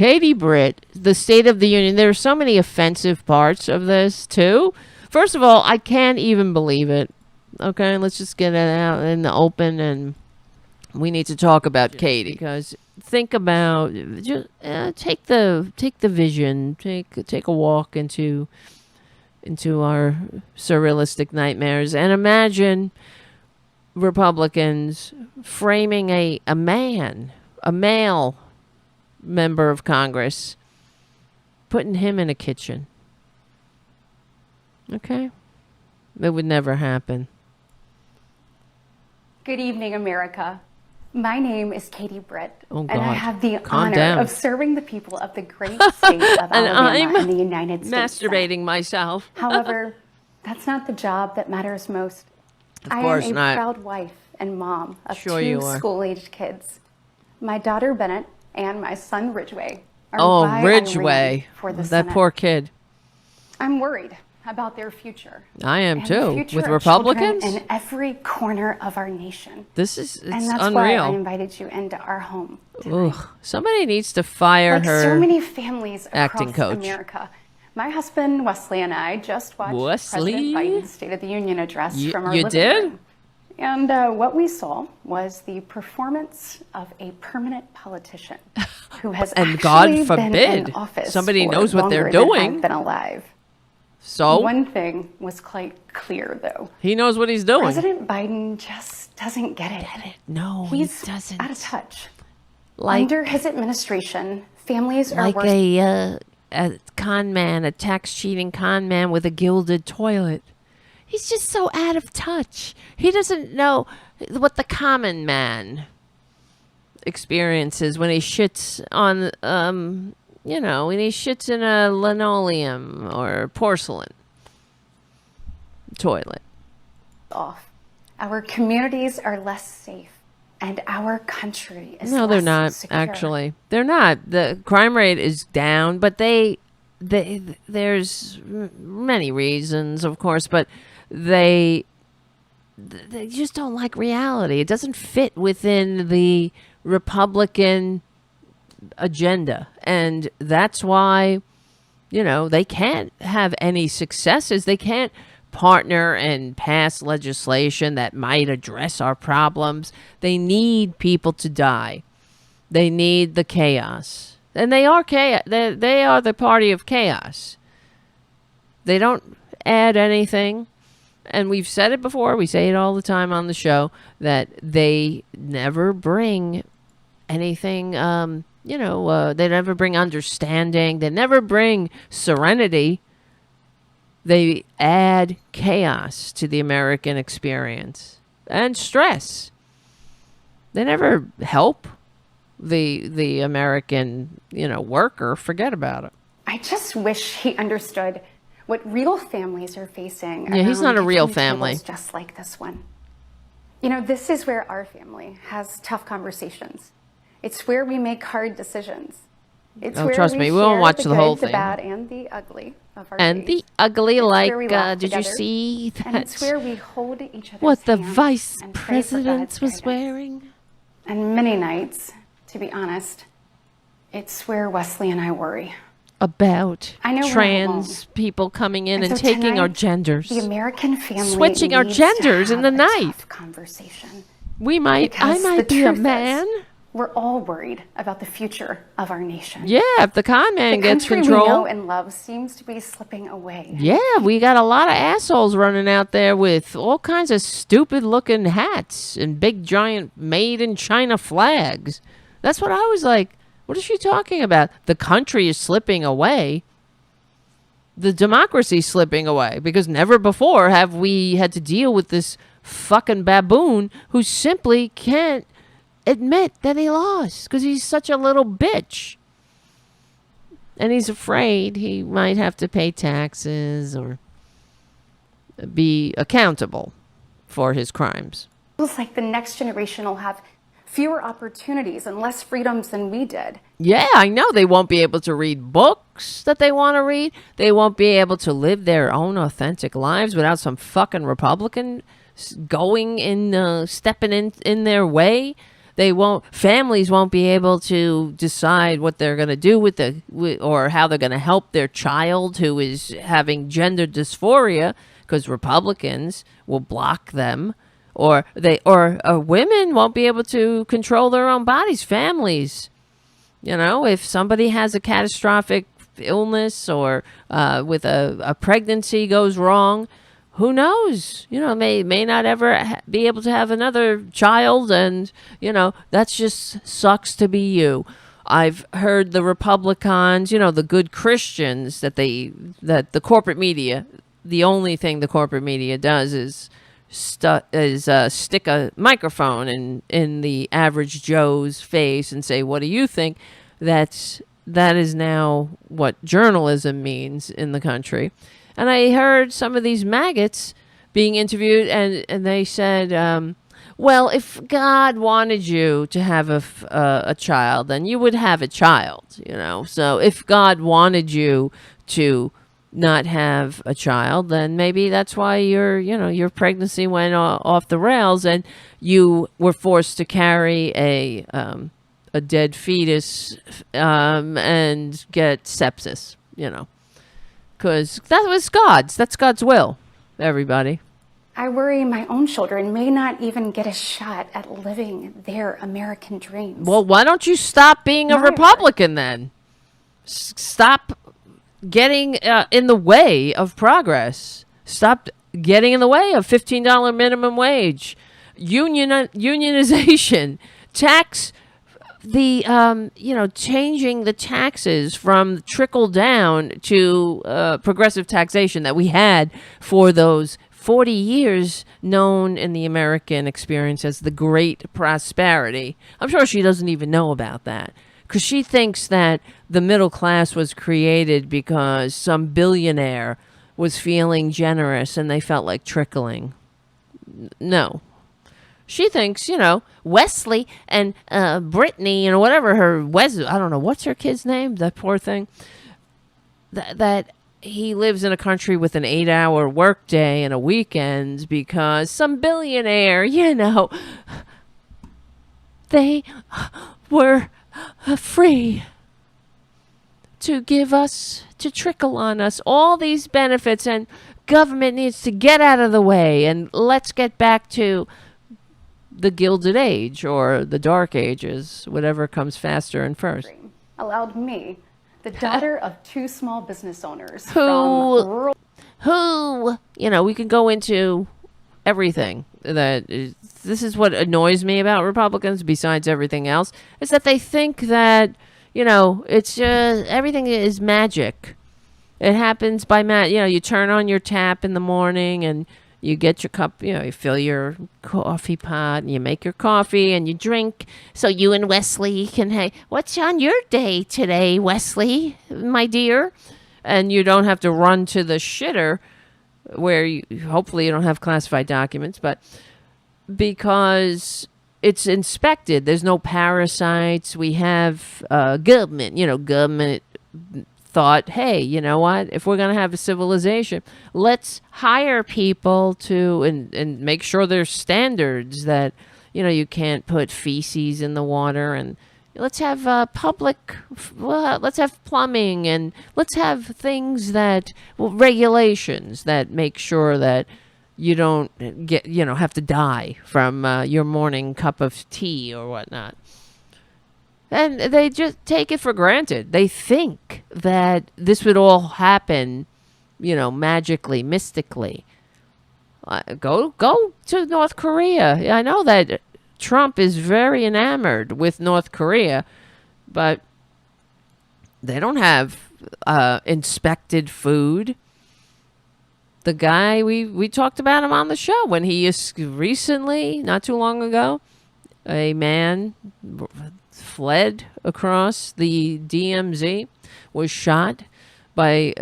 Katie Britt, the State of the Union. There are so many offensive parts of this, too. First of all, I can't even believe it. Okay, let's just get it out in the open, and we need to talk about Katie. Because think about, just take the vision, take a walk into our surrealistic nightmares, and imagine Republicans framing a male member of Congress, putting him in a kitchen. Okay? It would never happen. Good evening, America. My name is Katie Britt, and I have the honor of serving the people of the great state of Alabama in the United States. Masturbating myself. However, that's not the job that matters most. Of course not. I am a proud wife and mom of two school-aged kids. My daughter Bennett and my son Ridgway are Ridgway, for the Senate. Poor kid. I'm worried about their future. I am too. With Republicans in every corner of our nation. It's and that's unreal. Why I invited you into our home tonight. Ugh, somebody needs to fire her. So many families acting across coach. America. My husband Wesley and I just watched President Biden's State of the Union address from our living room. And what we saw was the performance of a permanent politician who has and actually God forbid been in office somebody for knows what they're longer doing. than I've been alive. So one thing was quite clear, though. He knows what he's doing. President Biden just doesn't get it. No, he doesn't. Out of touch. Under his administration, families are like a con man, a tax cheating con man with a gilded toilet. He's just so out of touch. He doesn't know what the common man experiences when he shits on, when he shits in a linoleum or porcelain toilet. Off. Our communities are less safe, and our country is No, they're not, secure. actually. They're not. The crime rate is down, but there's many reasons, of course, but they just don't like reality. It doesn't fit within the Republican agenda. And that's why, they can't have any successes. They can't partner and pass legislation that might address our problems. They need people to die. They need the chaos. And they are chaos. They are the party of chaos. They don't add anything. And we've said it before. We say it all the time on the show that they never bring anything, they never bring understanding. They never bring serenity. They add chaos to the American experience and stress. They never help the American, worker. Forget about it. I just wish he understood what real families are facing. Yeah, he's not a real family. Just like this one. This is where our family has tough conversations. It's where we make hard decisions. It's where trust me, we won't watch the whole thing. The bad and the ugly of our and days. The ugly, it's did you see that? And it's where we hold each other's what the hands vice and pray for president God's was guidance. wearing? And many nights, to be honest, it's where Wesley and I worry. About I know trans people coming in and so taking tonight, our genders. The American family switching our needs genders to in the have a night. tough conversation. I might be a man. We're all worried about the future of our nation. Yeah, if the con man gets control. The country we know and love seems to be slipping away. Yeah, we got a lot of assholes running out there with all kinds of stupid looking hats and big giant made in China flags. That's what I was like. What is she talking about? The country is slipping away. The democracy's slipping away because never before have we had to deal with this fucking baboon who simply can't admit that he lost because he's such a little bitch. And he's afraid he might have to pay taxes or be accountable for his crimes. It feels like the next generation will have fewer opportunities and less freedoms than we did. Yeah, I know. They won't be able to read books that they want to read. They won't be able to live their own authentic lives without some fucking Republican going in, stepping in their way. families won't be able to decide what they're going to do or how they're going to help their child who is having gender dysphoria, because Republicans will block them, or women won't be able to control their own bodies. Families, if somebody has a catastrophic illness or with a pregnancy goes wrong, who knows? May not ever be able to have another child, and that just sucks to be you. I've heard the Republicans, the good Christians, that the corporate media, the only thing the corporate media does is stick a microphone in the average Joe's face and say, "What do you think?" That is now what journalism means in the country. And I heard some of these maggots being interviewed, and they said, well, if God wanted you to have a child, then you would have a child, So if God wanted you to not have a child, then maybe that's why your pregnancy went off the rails and you were forced to carry a dead fetus and get sepsis, because that's God's will, everybody. I worry my own children may not even get a shot at living their American dreams. Well, why don't you stop being a Republican then? Stop getting in the way of progress. Stop getting in the way of $15 minimum wage, unionization, tax. Changing the taxes from trickle down to progressive taxation that we had for those 40 years known in the American experience as the Great Prosperity. I'm sure she doesn't even know about that, because she thinks that the middle class was created because some billionaire was feeling generous and they felt like trickling. No. She thinks, Wesley and Brittany and whatever I don't know, what's her kid's name? That poor thing. That he lives in a country with an 8-hour workday and a weekend because some billionaire, they were free to trickle on us all these benefits, and government needs to get out of the way, and let's get back to the Gilded Age or the Dark Ages, whatever comes faster and first. Allowed me, the daughter of two small business owners who, we can go into everything. This is what annoys me about Republicans, besides everything else, is that they think that, it's just, everything is magic. It happens by you turn on your tap in the morning and you get your cup, you fill your coffee pot and you make your coffee and you drink. So you and Wesley can, hey, what's on your day today, Wesley, my dear? And you don't have to run to the shitter where hopefully you don't have classified documents, but because it's inspected, there's no parasites. We have government, government thought, hey, you know what? If we're going to have a civilization, let's hire people to and make sure there's standards that, you can't put feces in the water, and let's have let's have plumbing, and let's have things regulations that make sure that you don't get, have to die from your morning cup of tea or whatnot. And they just take it for granted. They think that this would all happen, magically, mystically. Go to North Korea. I know that Trump is very enamored with North Korea, but they don't have inspected food. The guy, we talked about him on the show when he is recently, not too long ago, a man fled across the DMZ, was shot by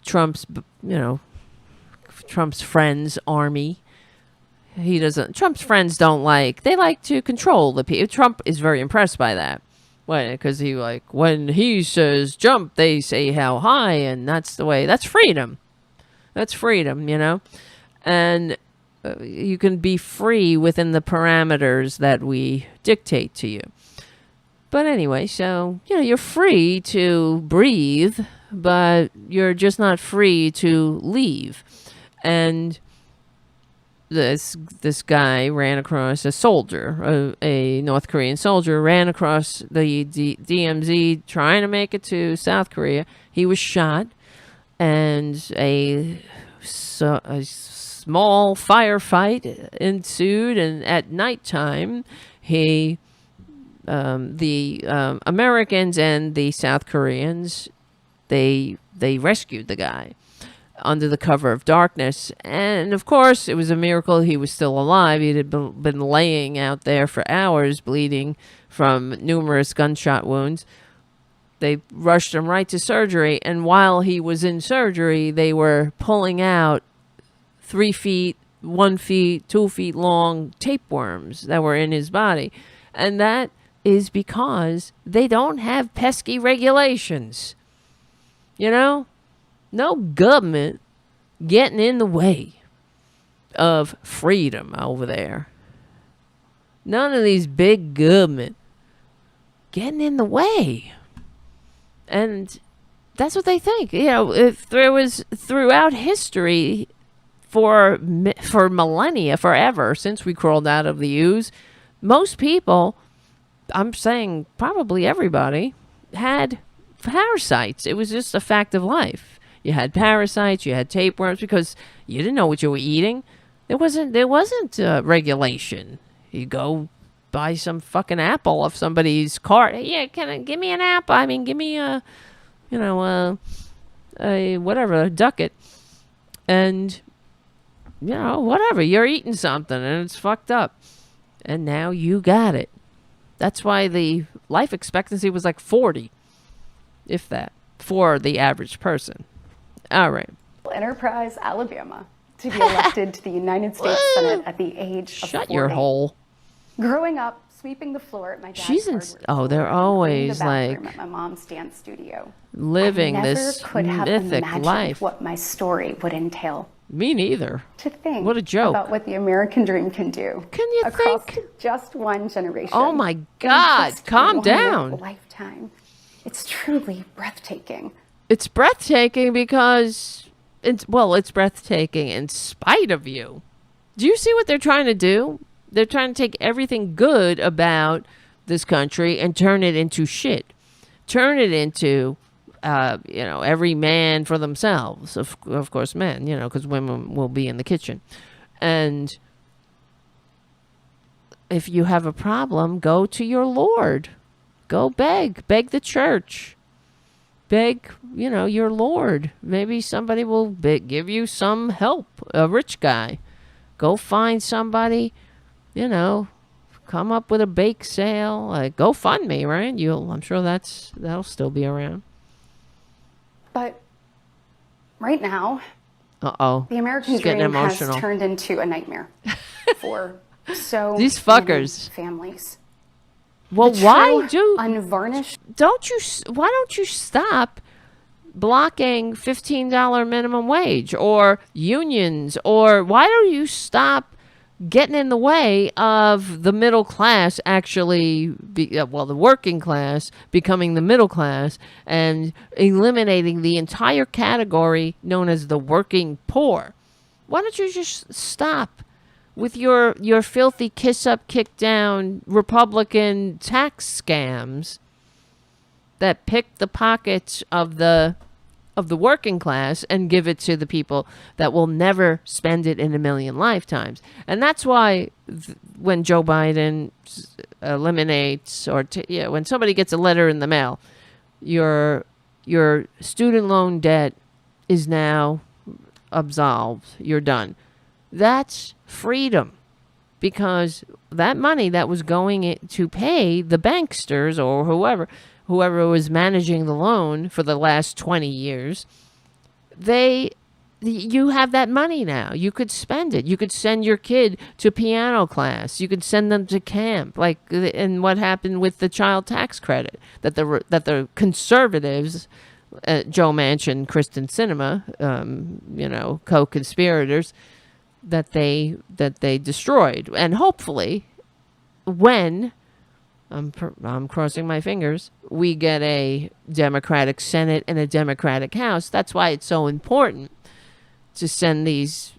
Trump's friends' army. Trump's friends they like to control the people. Trump is very impressed by that. Because when he says jump, they say how high, and that's freedom. That's freedom, And you can be free within the parameters that we dictate to you. But anyway, so, you're free to breathe, but you're just not free to leave. And this guy ran across a soldier, a North Korean soldier, ran across the DMZ trying to make it to South Korea. He was shot, and a small firefight ensued. And at nighttime, the Americans and the South Koreans, they rescued the guy under the cover of darkness. And of course, it was a miracle he was still alive. He had been laying out there for hours, bleeding from numerous gunshot wounds. They rushed him right to surgery. And while he was in surgery, they were pulling out 3 feet, 1 feet, 2 feet long tapeworms that were in his body. And that is because they don't have pesky regulations. No government getting in the way of freedom over there. None of these big government getting in the way. And that's what they think. If there was throughout history for millennia, forever, since we crawled out of the ooze, most people, I'm saying probably everybody, had parasites. It was just a fact of life. You had parasites, you had tapeworms, because you didn't know what you were eating. There wasn't regulation. You go buy some fucking apple off somebody's cart. Yeah, give me an apple? I mean, give me a ducket. And, whatever. You're eating something and it's fucked up. And now you got it. That's why the life expectancy was like 40, if that, for the average person. All right. Enterprise, Alabama, to be elected to the United States Senate at the age of 40. Shut your hole. Growing up, sweeping the floor at my dad's they're always like at my mom's dance studio. Living this could have mythic imagined life. What my story would entail. Me neither. To think what a joke. About what the American dream can do. Can you across think? Just one generation. Oh my God! Calm down. Lifetime. It's truly breathtaking. It's breathtaking because it's breathtaking in spite of you. Do you see what they're trying to do? They're trying to take everything good about this country and turn it into shit. Turn it into, every man for themselves. Of course, men, because women will be in the kitchen. And if you have a problem, go to your Lord. Go beg the church. Beg, your Lord. Maybe somebody will give you some help. A rich guy. Go find somebody, come up with a bake sale. Go fund me, right? I'm sure that'll still be around. But right now, the American dream has turned into a nightmare for these fuckers. Many families. Well, why unvarnished? Why don't you stop blocking $15 minimum wage or unions, or why don't you stop getting in the way of the middle class the working class becoming the middle class and eliminating the entire category known as the working poor? Why don't you just stop with your filthy kiss up, kick down Republican tax scams that pick the pockets of the working class and give it to the people that will never spend it in a million lifetimes? And that's why when Joe Biden eliminates when somebody gets a letter in the mail, your student loan debt is now absolved. You're done. That's freedom, because that money that was going to pay the banksters or whoever was managing the loan for the last 20 years, you have that money now. You could spend it. You could send your kid to piano class. You could send them to camp, and what happened with the child tax credit that the conservatives, Joe Manchin, Kristen Sinema, co-conspirators, that they destroyed. And hopefully, when I'm crossing my fingers, we get a Democratic Senate and a Democratic House. That's why it's so important to send these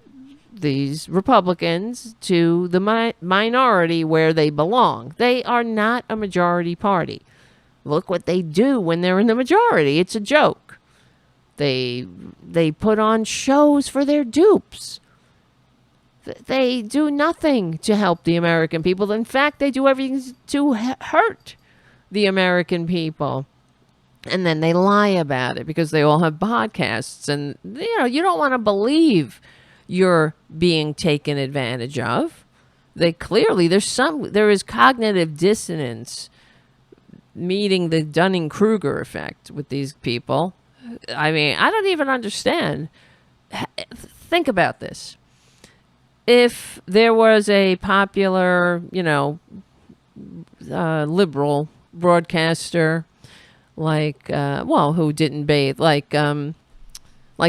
Republicans to the minority where they belong. They are not a majority party. Look what they do when they're in the majority. It's a joke. They put on shows for their dupes. They do nothing to help the American people. In fact, they do everything to hurt the American people. And then they lie about it because they all have podcasts. And, you don't want to believe you're being taken advantage of. There is cognitive dissonance meeting the Dunning-Kruger effect with these people. I mean, I don't even understand. Think about this. If there was a popular, liberal broadcaster who didn't bathe, like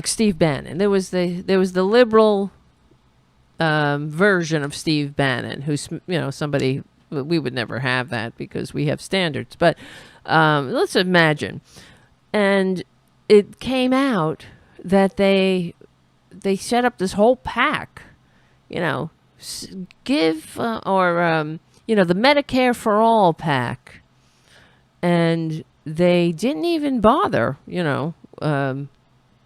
Steve Bannon. There was the liberal version of Steve Bannon, who's somebody. We would never have that because we have standards. But let's imagine, and it came out that they set up this whole pack, give the Medicare for All pack, and they didn't even bother,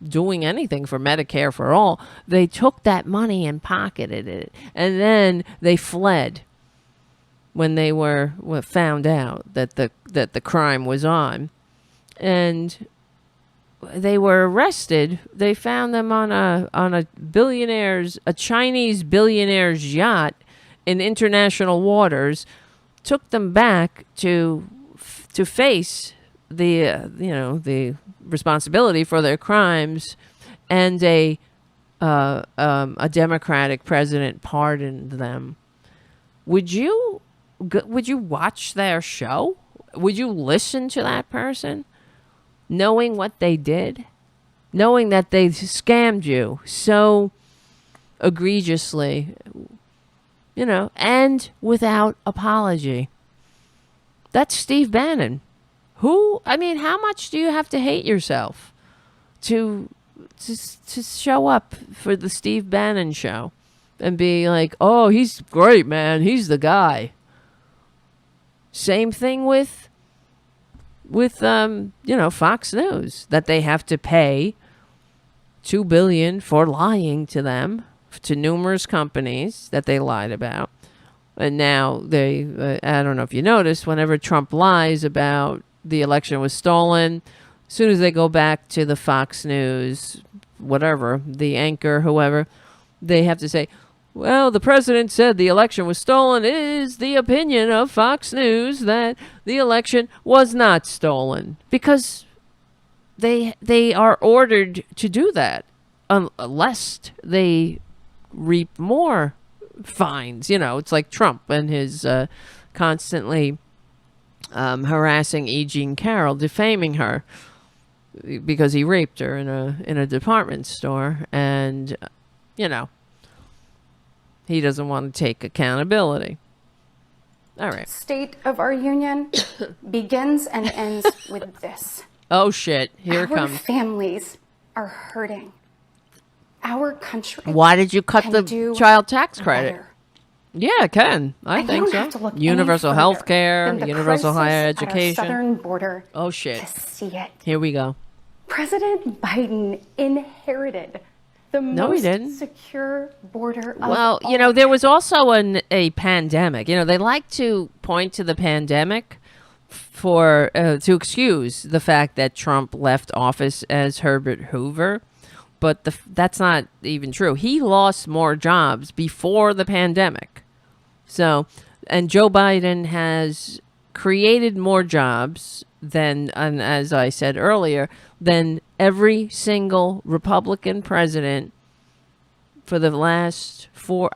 doing anything for Medicare for All. They took that money and pocketed it, and then they fled when they were found out that the crime was on, and they were arrested. They found them on a Chinese billionaire's yacht in international waters, took them back to face the responsibility for their crimes, and a Democratic president pardoned them. Would you watch their show? Would you listen to that person, knowing what they did, knowing that they scammed you so egregiously, and without apology? That's Steve Bannon. How much do you have to hate yourself to show up for the Steve Bannon show and be like, oh, he's great, man, he's the guy? Same thing with Fox News, that they have to pay $2 billion for lying to them, to numerous companies that they lied about. And now I don't know if you noticed, whenever Trump lies about the election was stolen, as soon as they go back to the Fox News, whatever, the anchor, whoever, they have to say, well, the president said the election was stolen. It is the opinion of Fox News that the election was not stolen, because they are ordered to do that unless they reap more fines. It's like Trump and his constantly harassing E. Jean Carroll, defaming her because he raped her in a department store, and he doesn't want to take accountability. All right. State of our union begins and ends with this. Oh, shit. Here it comes. Our families are hurting. Our country. Why did you cut the child tax credit? Better. Yeah, it can. I think so. Universal health care, universal higher education. At our southern border. Oh, shit. To see it. Here we go. President Biden inherited the most secure border of all. There was also a pandemic. They like to point to the pandemic for to excuse the fact that Trump left office as Herbert Hoover. But that's not even true. He lost more jobs before the pandemic. So, and Joe Biden has created more jobs than, and as I said earlier, than every single Republican president for the last four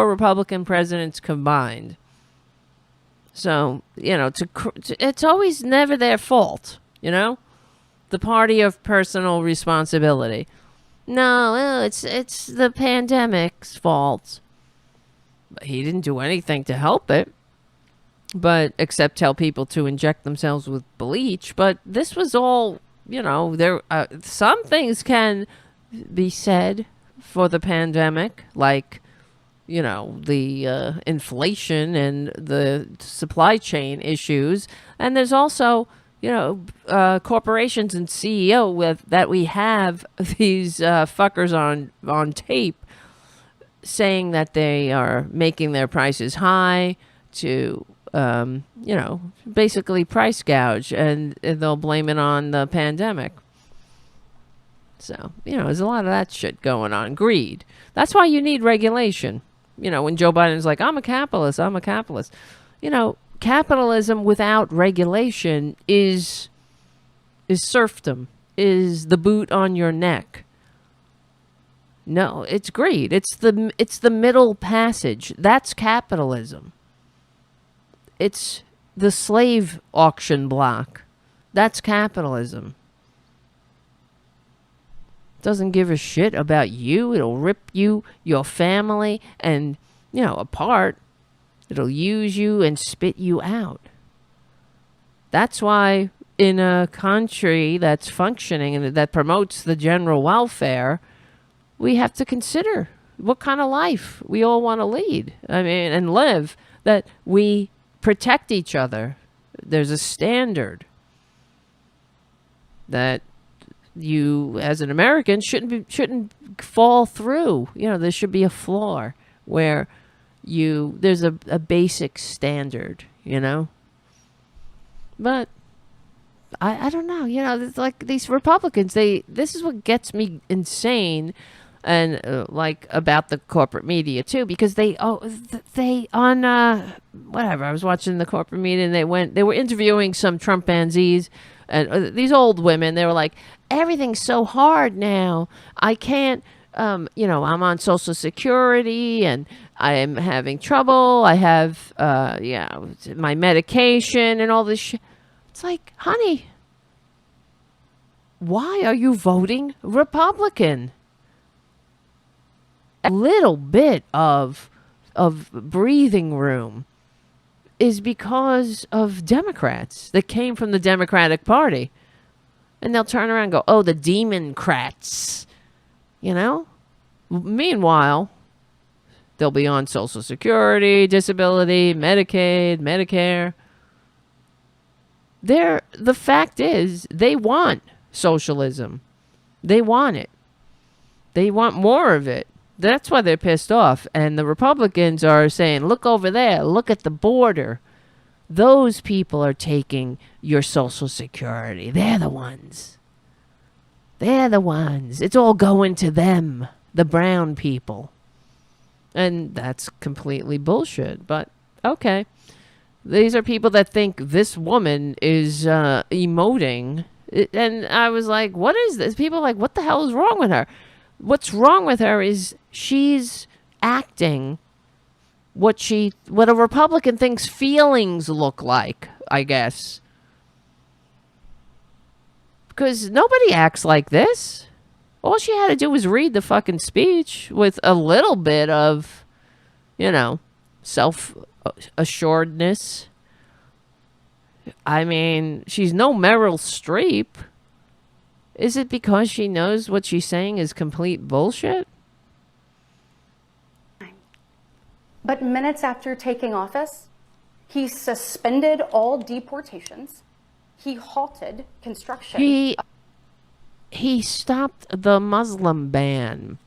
Republican presidents combined. So, it's always never their fault, the party of personal responsibility. No, well, it's the pandemic's fault. He didn't do anything to help it, but except tell people to inject themselves with bleach. But this was all, there. Some things can be said for the pandemic, like, the inflation and the supply chain issues. And there's also, corporations and CEO that we have these fuckers on tape saying that they are making their prices high to, basically price gouge, and they'll blame it on the pandemic. So, there's a lot of that shit going on. Greed. That's why you need regulation. When Joe Biden's like, I'm a capitalist. Capitalism without regulation is serfdom, is the boot on your neck. No, it's greed. It's the middle passage. That's capitalism. It's the slave auction block. That's capitalism. Doesn't give a shit about you. It'll rip you, your family, and, apart. It'll use you and spit you out. That's why in a country that's functioning and that promotes the general welfare, we have to consider what kind of life we all want to lead. And live, that we protect each other. There's a standard that you, as an American, shouldn't fall through. There should be a floor where there's a basic standard, But I don't know, it's like these Republicans, this is what gets me insane. And about the corporate media too, because they on whatever, I was watching the corporate media, and they were interviewing some Trumpanzees, and these old women. They were like, everything's so hard now. I can't, I'm on Social Security and I am having trouble. I have my medication and all this shit. It's like, honey, why are you voting Republican? A little bit of breathing room is because of Democrats that came from the Democratic Party. And they'll turn around and go, oh, the Democrats. Meanwhile, they'll be on Social Security, disability, Medicaid, Medicare. The fact is, they want socialism. They want it. They want more of it. That's why they're pissed off. And the Republicans are saying, look over there. Look at the border. Those people are taking your Social Security. They're the ones. It's all going to them, the brown people. And that's completely bullshit. But, okay. These are people that think this woman is emoting. And I was like, what is this? People are like, what the hell is wrong with her? What's wrong with her is she's acting what a Republican thinks feelings look like, I guess. Because nobody acts like this. All she had to do was read the fucking speech with a little bit of, self-assuredness. She's no Meryl Streep. Is it because she knows what she's saying is complete bullshit? But minutes after taking office, he suspended all deportations. He halted construction. He stopped the Muslim ban.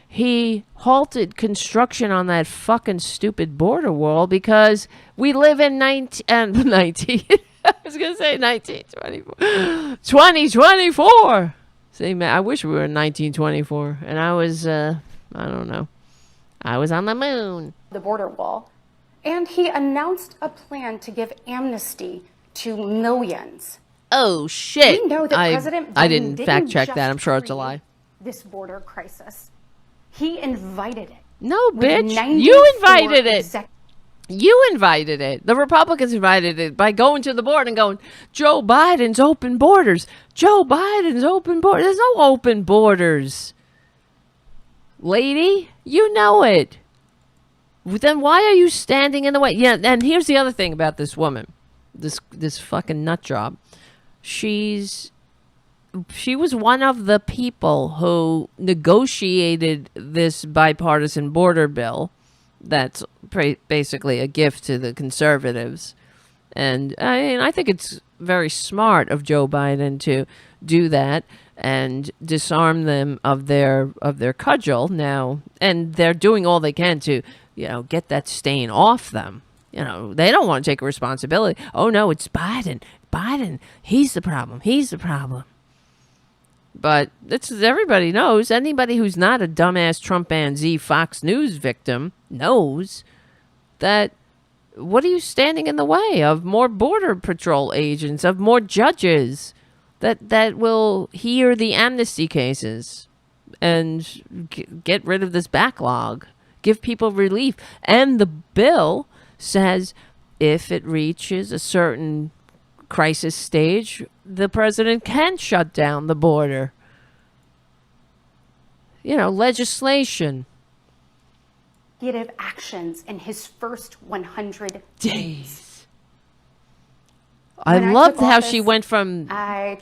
He halted construction on that fucking stupid border wall because we live in 19 I was going to say 1924. 2024. See, man, I wish we were in 1924. And I was, I don't know. I was on the moon. The border wall. And he announced a plan to give amnesty to millions. Oh, shit. We know that President Biden I didn't fact check that. I'm sure it's a lie. This border crisis. He invited it. No, bitch. You invited it. You invited it. The Republicans invited it by going to the board and going, Joe Biden's open borders. Joe Biden's open borders. There's no open borders. lady. You know it. Then why are you standing in the way? Yeah, and here's the other thing about this woman, this fucking nut job. She was one of the people who negotiated this bipartisan border bill. That's basically a gift to the conservatives. And I think it's very smart of Joe Biden to do that and disarm them of their cudgel now. And they're doing all they can to, get that stain off them. They don't want to take responsibility. Oh, no, it's Biden. Biden, he's the problem. He's the problem. But everybody knows. Anybody who's not a dumbass Trumpanzee Fox News victim knows that. What are you standing in the way of more border patrol agents, of more judges that will hear the amnesty cases and get rid of this backlog, give people relief? And the bill says if it reaches a certain crisis stage, the president can shut down the border. Legislation. Actions in his first 100 days. I loved how she went from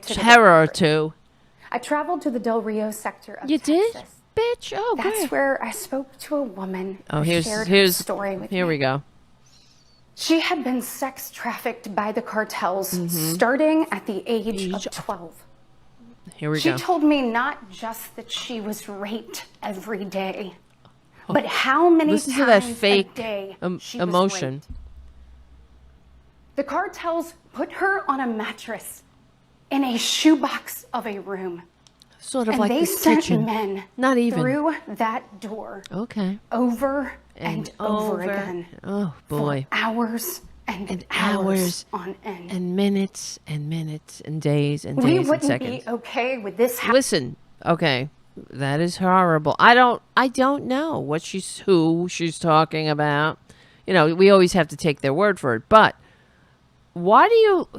terror to... I traveled to the Del Rio sector of You Texas. did? Bitch, oh, That's great. where I spoke to a woman who here's shared her story with me. Here we go. She had been sex trafficked by the cartels starting at the age of 12. Here we go. go. She told me not just that she was raped every day, but how many Listen times to that fake a day she emotion. was raped. The cartels put her on a mattress in a shoebox of a room. Sort of and like they the sent kitchen. Men not even through that door. Okay. Over and over again. Oh boy. For hours and hours on end. And minutes and minutes and days and days and seconds. We wouldn't be okay with this happening. Listen, okay. That is horrible. I don't know who she's talking about. We always have to take their word for it. But why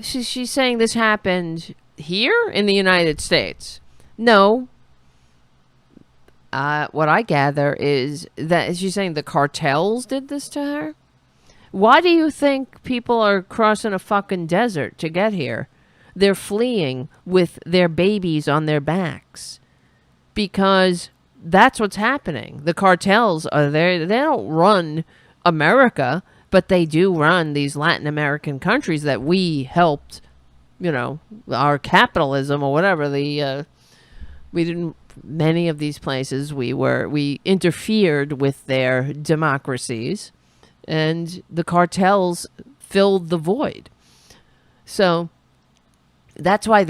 she's saying this happened here in the United States? No. What I gather is that she's saying the cartels did this to her. Why do you think people are crossing a fucking desert to get here? They're fleeing with their babies on their backs. Because that's what's happening. The cartels are there. They don't run America, but they do run these Latin American countries that we helped, our capitalism or whatever. Many of these places we interfered with their democracies, and the cartels filled the void. So that's why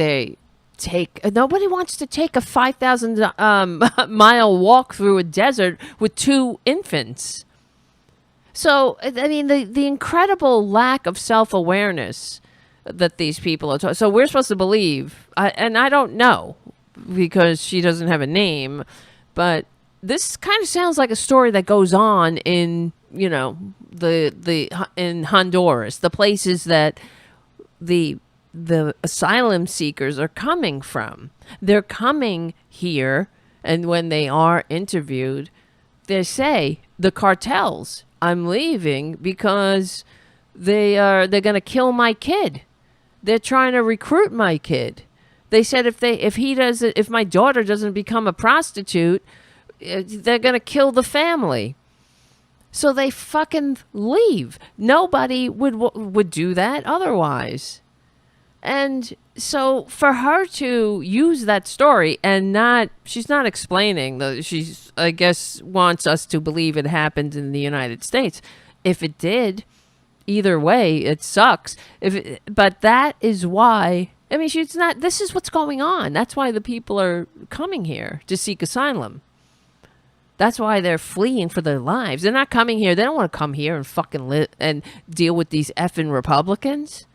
nobody wants to take a 5,000 mile walk through a desert with 2 infants. So, the incredible lack of self-awareness that these people are so we're supposed to believe, and I don't know because she doesn't have a name, but this kind of sounds like a story that goes on in, in Honduras, the places that the asylum seekers are coming from. They're coming here, and when they are interviewed, they say, the cartels, I'm leaving because they're going to kill my kid. They're trying to recruit my kid. They said if my daughter doesn't become a prostitute, they're going to kill the family. So they fucking leave. Nobody would do that otherwise. And so for her to use that story and she's not explaining, she's, I guess, wants us to believe it happened in the United States. If it did, either way, it sucks. But that is why, she's not, this is what's going on. That's why the people are coming here to seek asylum. That's why they're fleeing for their lives. They're not coming here. They don't want to come here and fucking live and deal with these effing Republicans.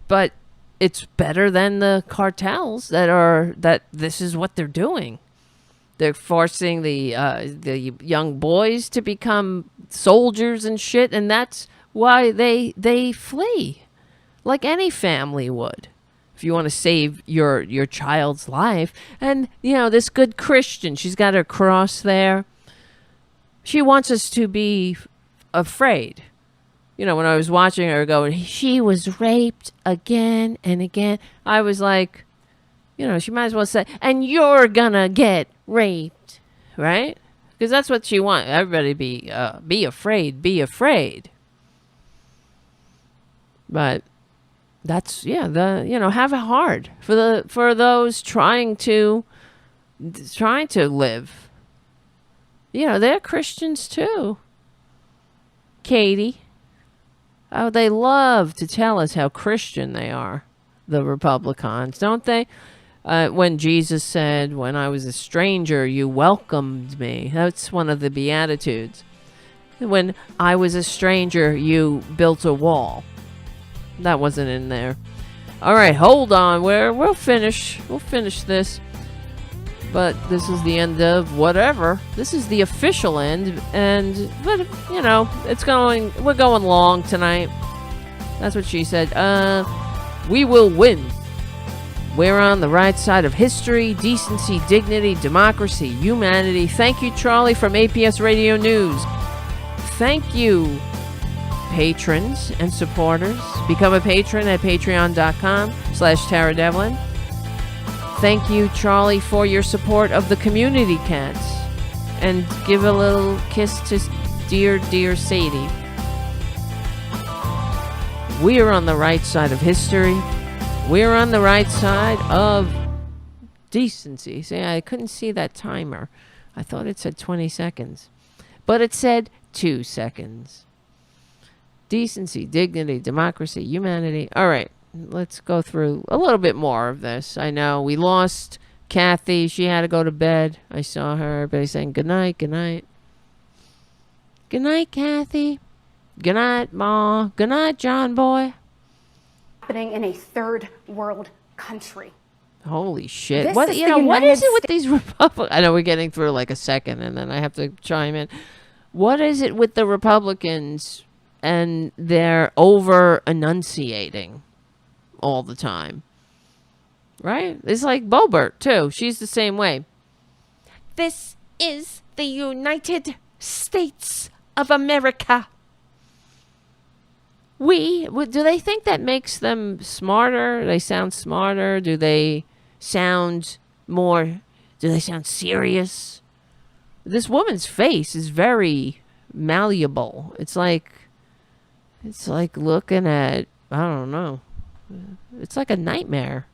But it's better than the cartels that this is what they're doing. They're forcing the young boys to become soldiers and shit, and that's why they flee, like any family would. if you want to save your child's life. And, this good Christian, she's got her cross there. She wants us to be afraid. When I was watching her going, she was raped again and again. I was like, she might as well say, and you're gonna get raped, right? Because that's what she wants. Everybody be afraid, be afraid. But that's, have it hard for those trying to live. They're Christians too. Katie. Oh, they love to tell us how Christian they are, the Republicans, don't they? When Jesus said, when I was a stranger, you welcomed me. That's one of the Beatitudes. When I was a stranger, you built a wall. That wasn't in there. All right, hold on. We'll finish. We'll finish this. But this is the end of whatever. This is the official end. But we're going long tonight. That's what she said. We will win. We're on the right side of history, decency, dignity, democracy, humanity. Thank you, Charlie, from APS Radio News. Thank you, patrons and supporters. Become a patron at patreon.com/Tara Devlin. Thank you, Charlie, for your support of the community cats. And give a little kiss to dear Sadie. We are on the right side of history. We're on the right side of decency. See, I couldn't see that timer. I thought it said 20 seconds. But it said 2 seconds. Decency, dignity, democracy, humanity. All right. Let's go through a little bit more of this. I know we lost Kathy. She had to go to bed. I saw her. Everybody saying good night, good night. Good night, Kathy. Good night, Ma. Good night, John Boy. Happening in a third world country. Holy shit. What is it with these Republicans? I know we're getting through like a second and then I have to chime in. What is it with the Republicans and they're over enunciating all the time? Right? It's like Boebert too. She's the same way. This is the United States of America. Do they think that makes them smarter? Do they sound smarter? Do they sound serious? This woman's face is very malleable. It's like looking at, I don't know. It's like a nightmare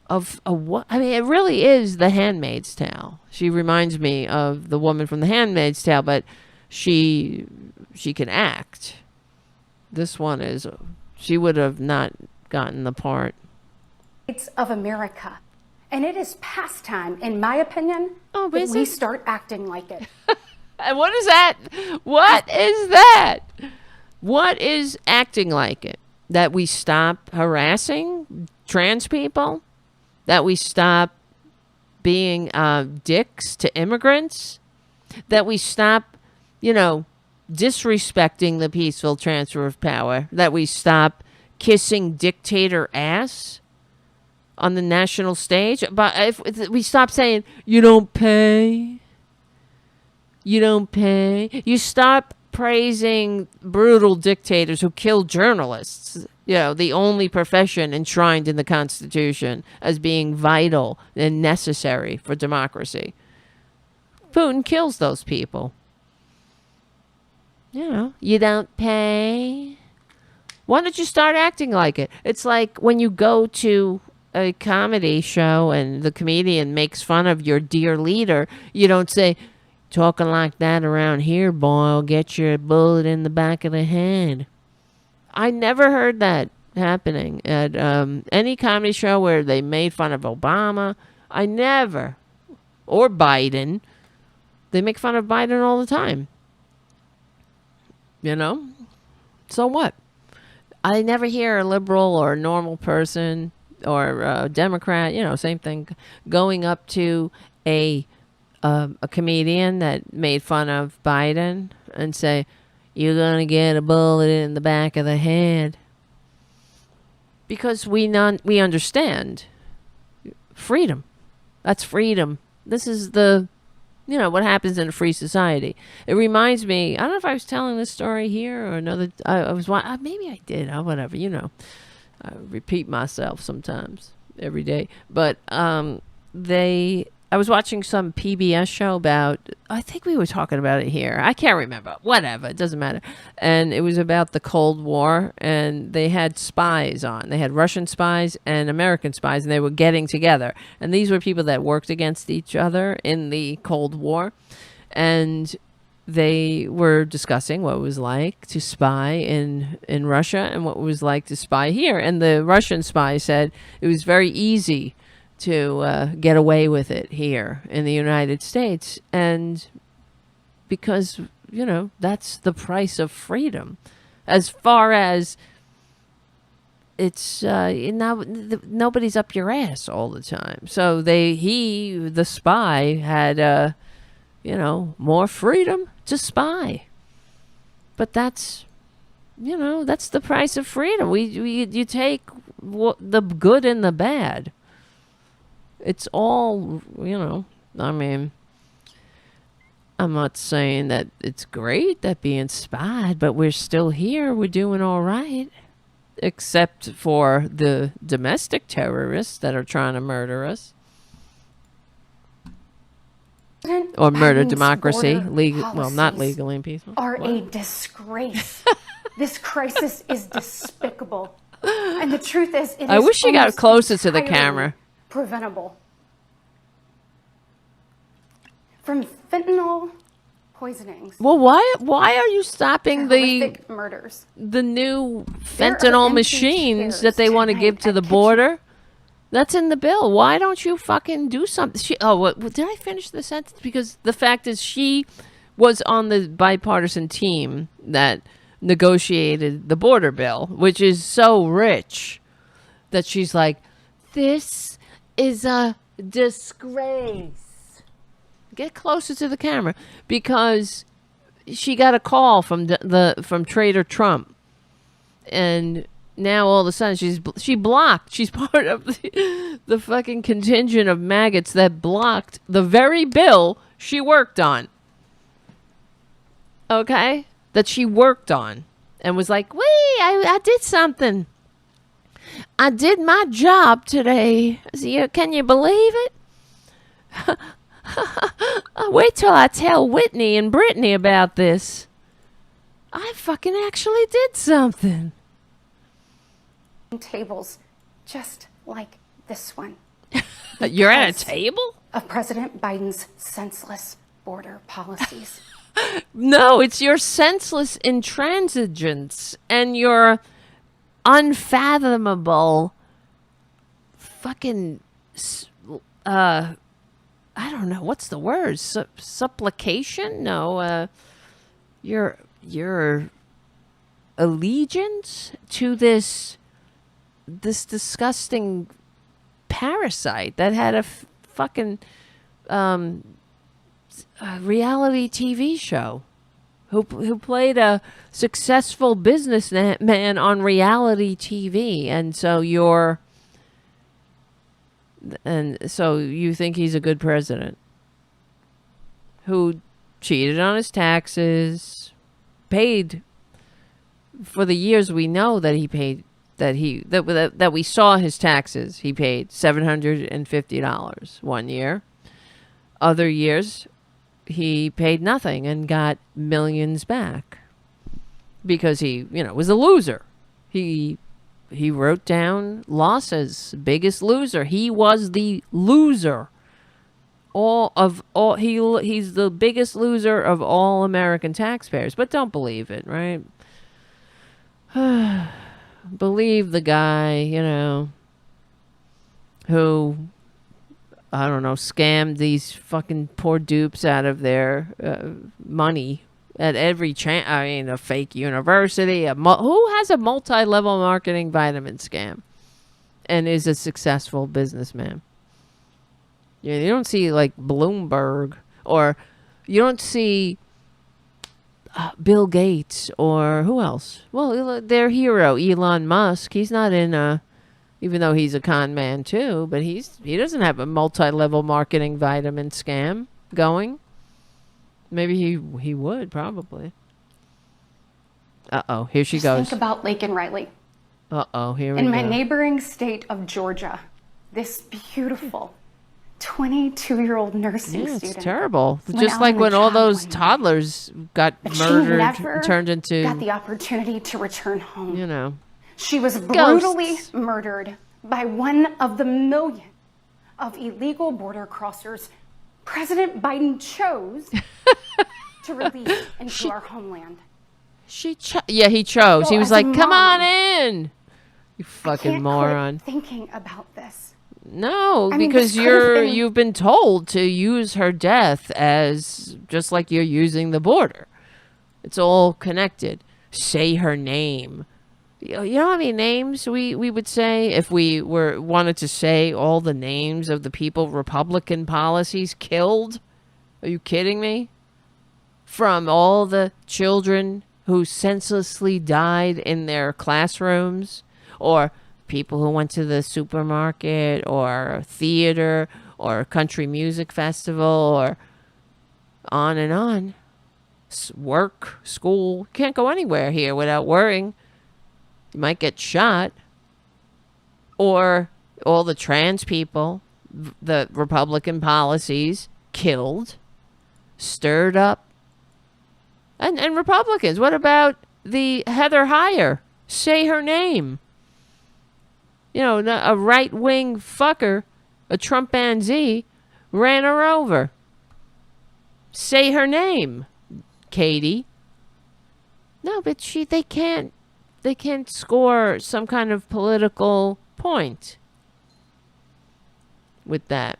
of a what? I mean, it really is The Handmaid's Tale. She reminds me of the woman from The Handmaid's Tale, but she can act. This one is, she would have not gotten the part. States of America. And it is past time, in my opinion, that we start acting like it. And what is that? What is that? What is acting like it? That we stop harassing trans people? That we stop being dicks to immigrants? That we stop, disrespecting the peaceful transfer of power? That we stop kissing dictator ass on the national stage? But if we stop saying, you don't pay, you stop praising brutal dictators who kill journalists, the only profession enshrined in the Constitution as being vital and necessary for democracy. Putin kills those people. You don't pay. Why don't you start acting like it? It's like when you go to a comedy show and the comedian makes fun of your dear leader, you don't say, talking like that around here, boy, I'll get you a bullet in the back of the head. I never heard that happening at any comedy show where they made fun of Obama. I never. Or Biden. They make fun of Biden all the time. So what? I never hear a liberal or a normal person or a Democrat, same thing, going up to a comedian that made fun of Biden and say, you're going to get a bullet in the back of the head. because we understand freedom. That's freedom. This is what happens in a free society. It reminds me, I don't know if I was telling this story here or another. I was maybe I did. Whatever. I repeat myself sometimes every day. But I was watching some PBS show about, I think we were talking about it here. I can't remember. Whatever. It doesn't matter. And it was about the Cold War, and they had spies on. They had Russian spies and American spies, and they were getting together. And these were people that worked against each other in the Cold War. And they were discussing what it was like to spy in Russia and what it was like to spy here. And the Russian spy said it was very easy to get away with it here in the United States. And because, that's the price of freedom. As far as it's, nobody's up your ass all the time. So the spy had, more freedom to spy. But that's the price of freedom. You take the good and the bad. It's all, I mean, I'm not saying that it's great that being spied, but we're still here. We're doing all right. Except for the domestic terrorists that are trying to murder us. Or murder democracy. Not legally in peaceful. Are a disgrace. This crisis is despicable. And the truth is, I wish you got closer to the camera. Preventable. From fentanyl poisonings. Well, why are you stopping the murders? The new fentanyl machines that they want to give to the border? That's in the bill. Why don't you fucking do something? Did I finish the sentence? Because the fact is, she was on the bipartisan team that negotiated the border bill, which is so rich that she's like, this is a disgrace. Get closer to the camera, because she got a call from from Trader Trump, and now all of a sudden she blocked. She's part of the fucking contingent of maggots that blocked the very bill she worked on. Okay, that she worked on, and was like, "Wait, I did something. I did my job today." Can you believe it? Wait till I tell Whitney and Brittany about this. I fucking actually did something. Tables just like this one. You're at a table? Of President Biden's senseless border policies. No, it's your senseless intransigence and your unfathomable fucking I don't know, what's the word? Supplication? No, your allegiance to this disgusting parasite that had a fucking reality TV show, who played a successful businessman on reality TV, and so you think he's a good president who cheated on his taxes, paid for the years we know that he paid, that we saw his taxes. He paid $750 one year. Other years he paid nothing and got millions back because he, was a loser. He wrote down losses, biggest loser. He was the loser. He's the biggest loser of all American taxpayers. But don't believe it, right? Believe the guy, who, I don't know, scammed these fucking poor dupes out of their money at every chance. I mean, a fake university, who has a multi-level marketing vitamin scam and is a successful businessman. You don't see like Bloomberg, or you don't see Bill Gates, or who else? Well, their hero, Elon Musk. He's not in even though he's a con man too, but he doesn't have a multi-level marketing vitamin scam going. Maybe he would, probably. Uh-oh, here she goes. Think about Lake and Riley. Uh-oh, here we go. In my neighboring state of Georgia, this beautiful 22-year-old nursing student. It's terrible. Just like when all those toddlers got murdered, turned into... got the opportunity to return home. You know. She was brutally murdered by one of the million of illegal border crossers President Biden chose to release into our homeland. He chose. He was like, come on in. You fucking moron. Quit thinking about this. No, because you've been told to use her death as just like you're using the border. It's all connected. Say her name. You know how many names we would say if we wanted to say all the names of the people Republican policies killed? Are you kidding me? From all the children who senselessly died in their classrooms, or people who went to the supermarket or theater or country music festival, or on and on. Work, school. Can't go anywhere here without worrying. You might get shot. Or all the trans people, the Republican policies killed, stirred up. And Republicans, what about the Heather Heyer? Say her name. You know, a right-wing fucker, a Trumpanzee, ran her over. Say her name, Katie. No, but they can't score some kind of political point with that.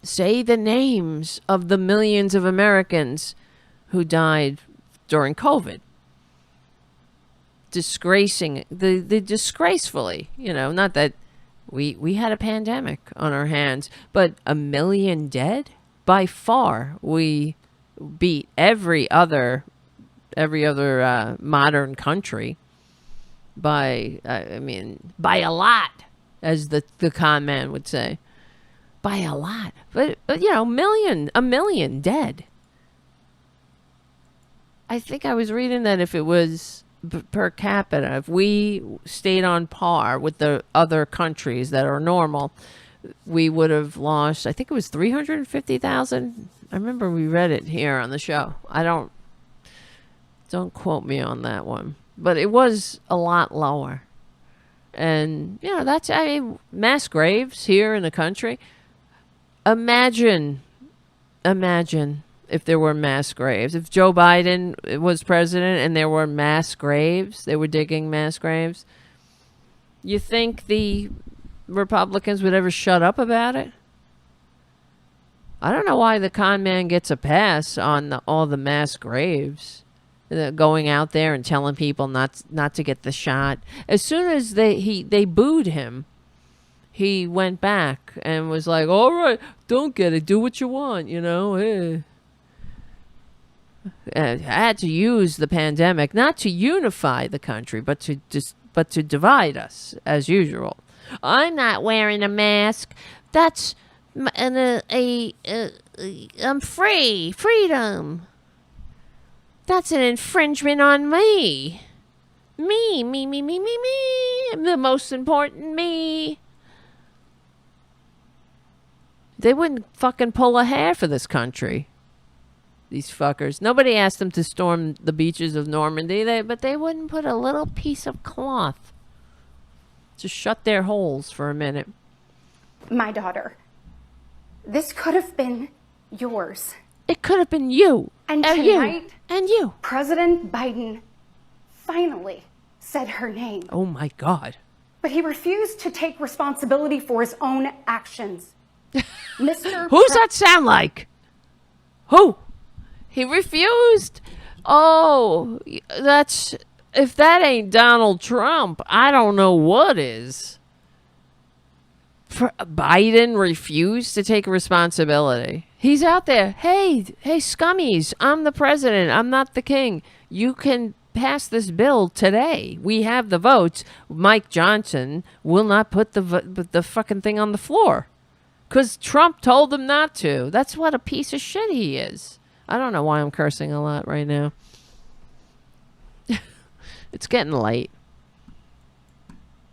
Say the names of the millions of Americans who died during COVID. Disgracing the disgracefully, you know, not that we had a pandemic on our hands, but 1 million dead. By far, we beat every other modern country by a lot, as the con man would say, by a lot. But you know, 1 million dead. I think I was reading that if it was per capita, if we stayed on par with the other countries that are normal, we would have lost, I think it was 350,000. I remember we read it here on the show. Don't quote me on that one, but it was a lot lower. And you know, mass graves here in the country. Imagine if there were mass graves. If Joe Biden was president and there were mass graves, they were digging mass graves, you think the Republicans would ever shut up about it? I don't know why the con man gets a pass on all the mass graves, going out there and telling people not to get the shot. As soon as they booed him, he went back and was like, all right, don't get it, do what you want, you know. I had to use the pandemic not to unify the country, but to divide us as usual. I'm not wearing a mask. That's I'm freedom. That's an infringement on me. Me. I'm the most important me. They wouldn't fucking pull a hair for this country. These fuckers. Nobody asked them to storm the beaches of Normandy, but they wouldn't put a little piece of cloth to shut their holes for a minute. My daughter. This could have been yours. It could have been you. And tonight, you. President Biden finally said her name. Oh my God. But he refused to take responsibility for his own actions. Who's that sound like? Who? He refused. Oh, if that ain't Donald Trump, I don't know what is. Biden refused to take responsibility. He's out there. Hey, scummies, I'm the president. I'm not the king. You can pass this bill today. We have the votes. Mike Johnson will not put the fucking thing on the floor because Trump told him not to. That's what a piece of shit he is. I don't know why I'm cursing a lot right now. It's getting late.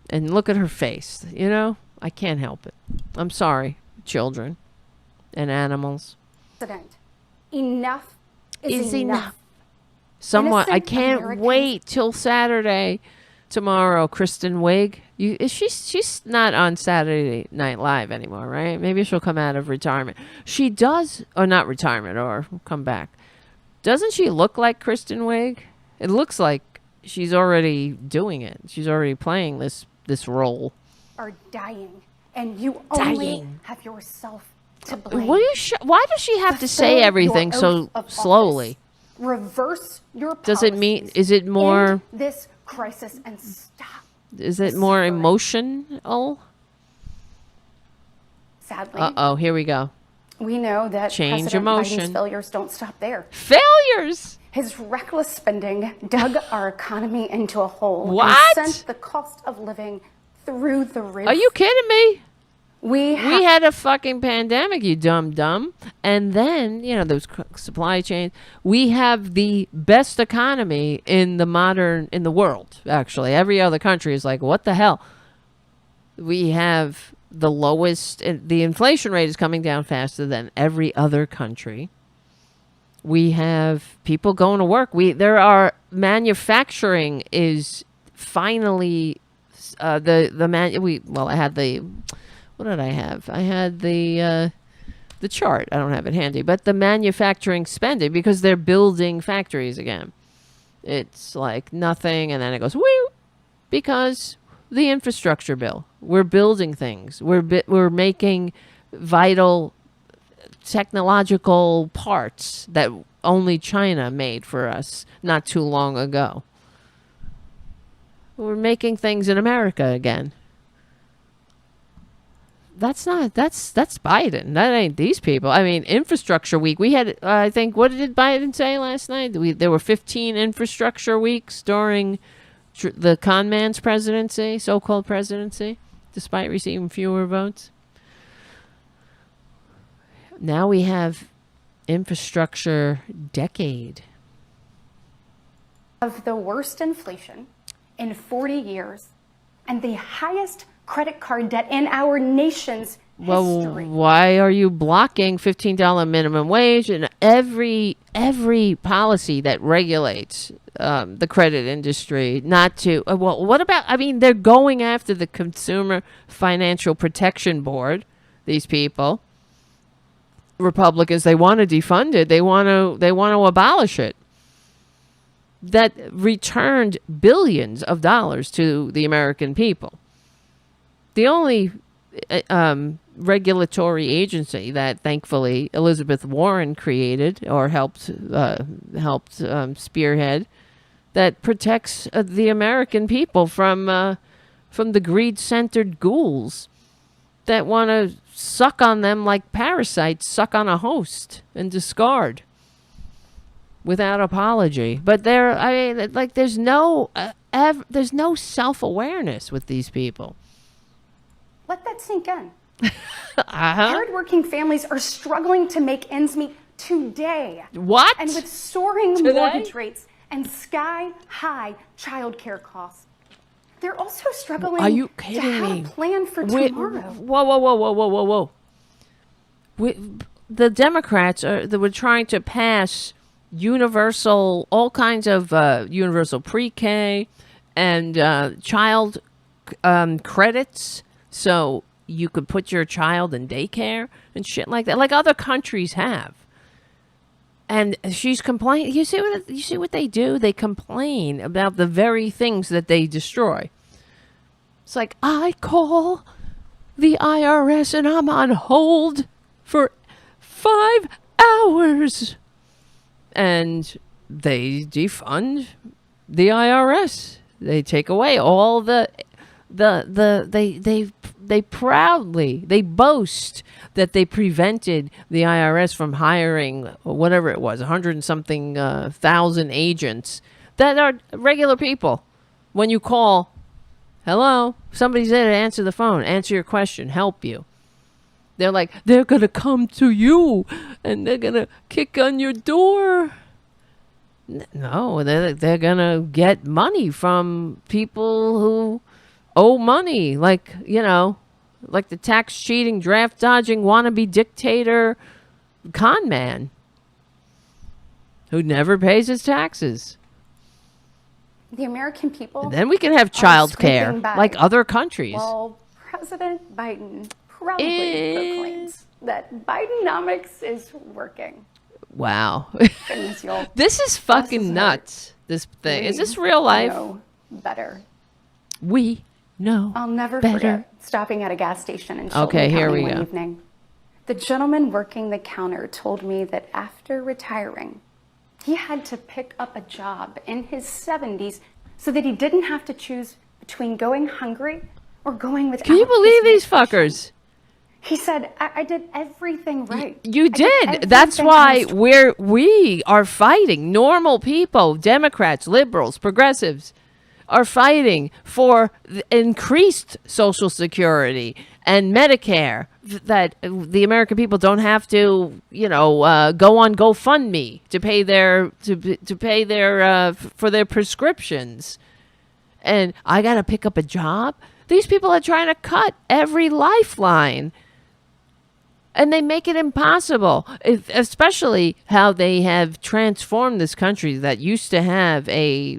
And look at her face. You know, I can't help it. I'm sorry, children and animals. Enough is enough. Somewhat. I can't wait till Saturday, tomorrow. Kristen Wiig. She's not on Saturday Night Live anymore, right? Maybe she'll come out of retirement. She does, or not retirement, or come back. Doesn't she look like Kristen Wiig? It looks like she's already doing it. She's already playing this role. Are dying, and you only have yourself to blame. Why does she have to say everything so slowly? Reverse your policies. Does it mean? Is it more? End this crisis and stop. Is it more emotional? Sadly. Here we go. We know that President Biden's failures don't stop there. Failures. His reckless spending dug our economy into a hole. What? And sent the cost of living through the roof. Are you kidding me? We had a fucking pandemic, you dumb. And then, those supply chains. We have the best economy in the world, actually. Every other country is like, what the hell? We have the lowest, the inflation rate is coming down faster than every other country. We have people going to work. Manufacturing is finally, I had what did I have? I had the chart. I don't have it handy, but the manufacturing spending, because they're building factories again. It's like nothing, and then it goes woo, because the infrastructure bill. We're building things. We're making vital technological parts that only China made for us not too long ago. We're making things in America again. That's Biden. That ain't these people. I mean, infrastructure week. We had, I think, what did Biden say last night? There were 15 infrastructure weeks during the con man's presidency, so-called presidency, despite receiving fewer votes. Now we have infrastructure decade. Of the worst inflation in 40 years and the highest credit card debt in our nation's history. Why are you blocking $15 minimum wage and every policy that regulates the credit industry not to? What about? I mean, they're going after the Consumer Financial Protection Board. These people, Republicans, they want to defund it. They want to abolish it. That returned billions of dollars to the American people. The only regulatory agency that, thankfully, Elizabeth Warren created or helped spearhead, that protects the American people from the greed-centered ghouls that want to suck on them like parasites suck on a host and discard without apology. But there's no self-awareness with these people. Let that sink in. Hardworking families are struggling to make ends meet today. What? And with soaring mortgage rates and sky-high childcare costs, they're also struggling to have a plan for tomorrow. Whoa. The Democrats were trying to pass all kinds of universal pre-K and child credits, so you could put your child in daycare and shit like that, like other countries have. And she's complaining. You see what they do? They complain about the very things that they destroy. It's like, I call the IRS and I'm on hold for 5 hours. And they defund the IRS. They take away all they boast that they prevented the IRS from hiring whatever it was, 100 and something thousand agents that are regular people. When you call, hello, somebody's there to answer the phone, answer your question, help you. They're like, they're going to come to you and they're going to kick on your door. No, they're going to get money from people who owe money. Like, like the tax cheating, draft dodging, wannabe dictator con man who never pays his taxes. The American people. And then we can have child care like other countries. Well, President Biden proudly proclaims that Bidenomics is working. Wow. Goodness, y'all. This is fucking nuts. This thing. Is this real life? Know better. We know I'll never better. forget stopping at a gas station in Chilton County one evening. The gentleman working the counter told me that after retiring, he had to pick up a job in his 70s so that he didn't have to choose between going hungry or going without. Can you believe these fuckers? He said, I did everything right. You did. That's why we are fighting. Normal people, Democrats, liberals, progressives are fighting for increased Social Security and Medicare, that the American people don't have to, go on GoFundMe to pay their for their prescriptions. And I got to pick up a job. These people are trying to cut every lifeline. And they make it impossible, especially how they have transformed this country that used to have a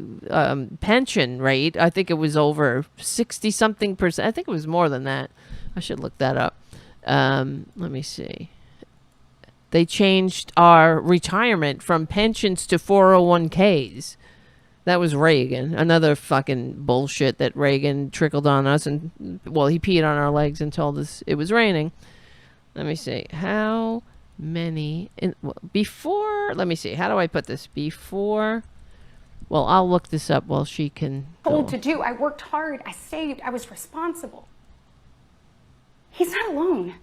pension rate. I think it was over 60-something%. I think it was more than that. I should look that up. Let me see. They changed our retirement from pensions to 401ks. That was Reagan. Another fucking bullshit that Reagan trickled on us. And, well, he peed on our legs and told us it was raining. Let me see. How many before? Let me see. How do I put this? Before? Well, I'll look this up while she can. Told to do. I worked hard. I saved. I was responsible. He's not alone.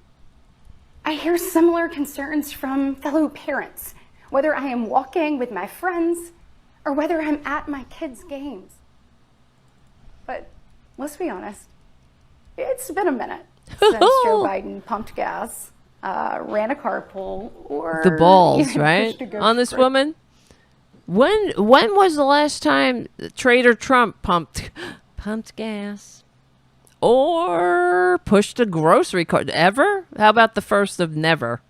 I hear similar concerns from fellow parents, whether I am walking with my friends or whether I'm at my kids' games. But let's be honest. It's been a minute since Joe Biden pumped gas, ran a carpool, or the balls, right? On this woman. When was the last time Trader Trump pumped gas or pushed a grocery cart? Ever? How about the first of never?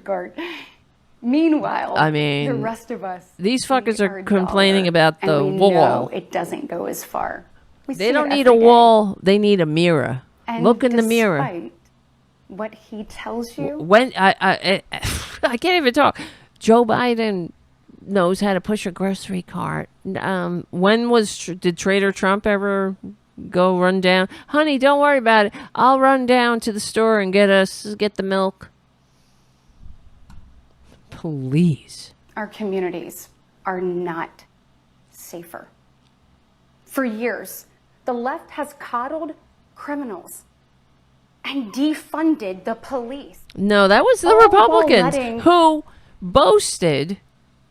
Cart. Meanwhile, the rest of us, these fuckers are complaining about the wall. No, it doesn't go as far. They don't need a wall. They need a mirror. And look in the mirror. What he tells you. When I can't even talk. Joe Biden knows how to push a grocery cart. Did Trader Trump ever go run down? Honey, don't worry about it. I'll run down to the store and get the milk. Please. Our communities are not safer. For years, the left has coddled criminals and defunded the police. No, that was the Republicans who boasted,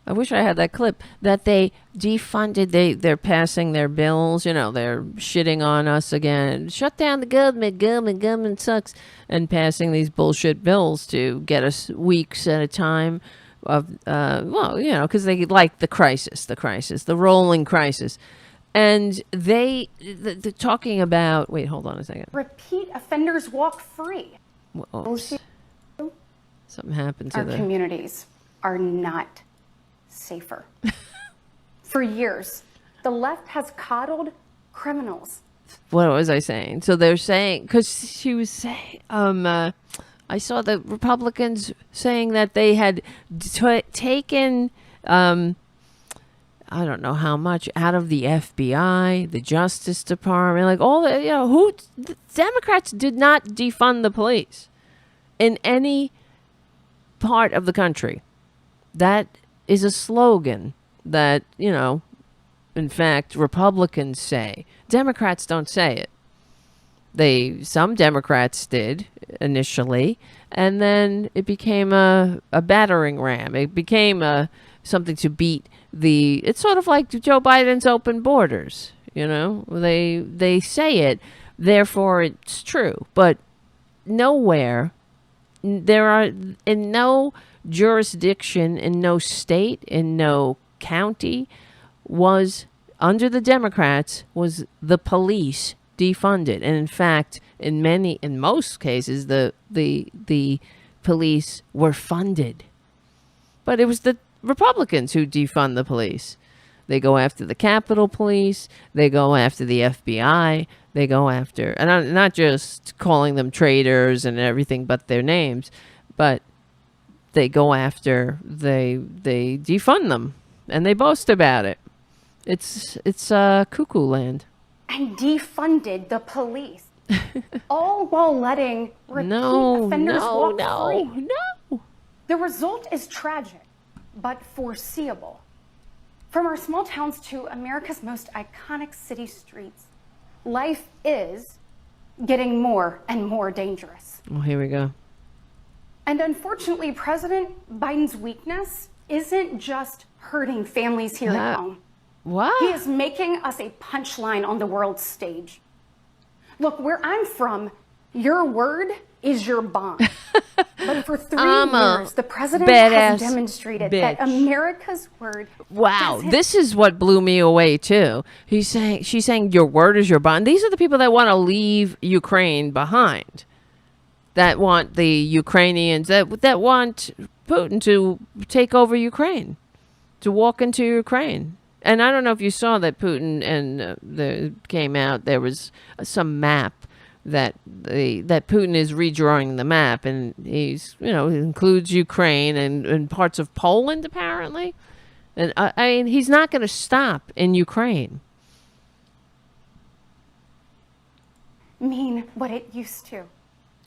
I wish I had that clip, that they defunded, they're passing their bills, they're shitting on us again. Shut down the government sucks. And passing these bullshit bills to get us weeks at a time of, because they like the crisis, the rolling crisis. And they're talking about, wait, hold on a second. Repeat offenders walk free. Something happened to our communities are not safer. For years, the left has coddled criminals. What was I saying? So they're saying, because she was saying, I saw the Republicans saying that they had taken, I don't know how much out of the FBI, the Justice Department, like all the, the Democrats did not defund the police in any part of the country. That is a slogan that, in fact, Republicans say. Democrats don't say it. Some Democrats did initially, and then it became a battering ram. It became something to beat it's sort of like Joe Biden's open borders. They say it, therefore it's true. But nowhere, there are, in no jurisdiction, in no state, in no county, was, under the Democrats, was the police defunded. And in fact, in most cases, the police were funded. But it was the Republicans who defund the police. They go after the Capitol Police. They go after the FBI. They go after, and I'm not just calling them traitors and everything but their names, but they go after, they defund them, and they boast about it. It's cuckoo land. And defunded the police, all while letting repeat offenders walk free. No. The result is tragic, but foreseeable. From our small towns to America's most iconic city streets, life is getting more and more dangerous. Well, here we go. And unfortunately, President Biden's weakness isn't just hurting families here at home. What? He is making us a punchline on the world stage. Look, where I'm from, your word is your bond. But for 3 years, the president has demonstrated that America's word. Wow, this is what blew me away too. She's saying your word is your bond. These are the people that want to leave Ukraine behind. That want the Ukrainians, that want Putin to take over Ukraine, to walk into Ukraine. And I don't know if you saw that Putin came out. There was some map that Putin is redrawing the map, and he's it includes Ukraine and parts of Poland apparently. And I mean, he's not going to stop in Ukraine. Mean what it used to.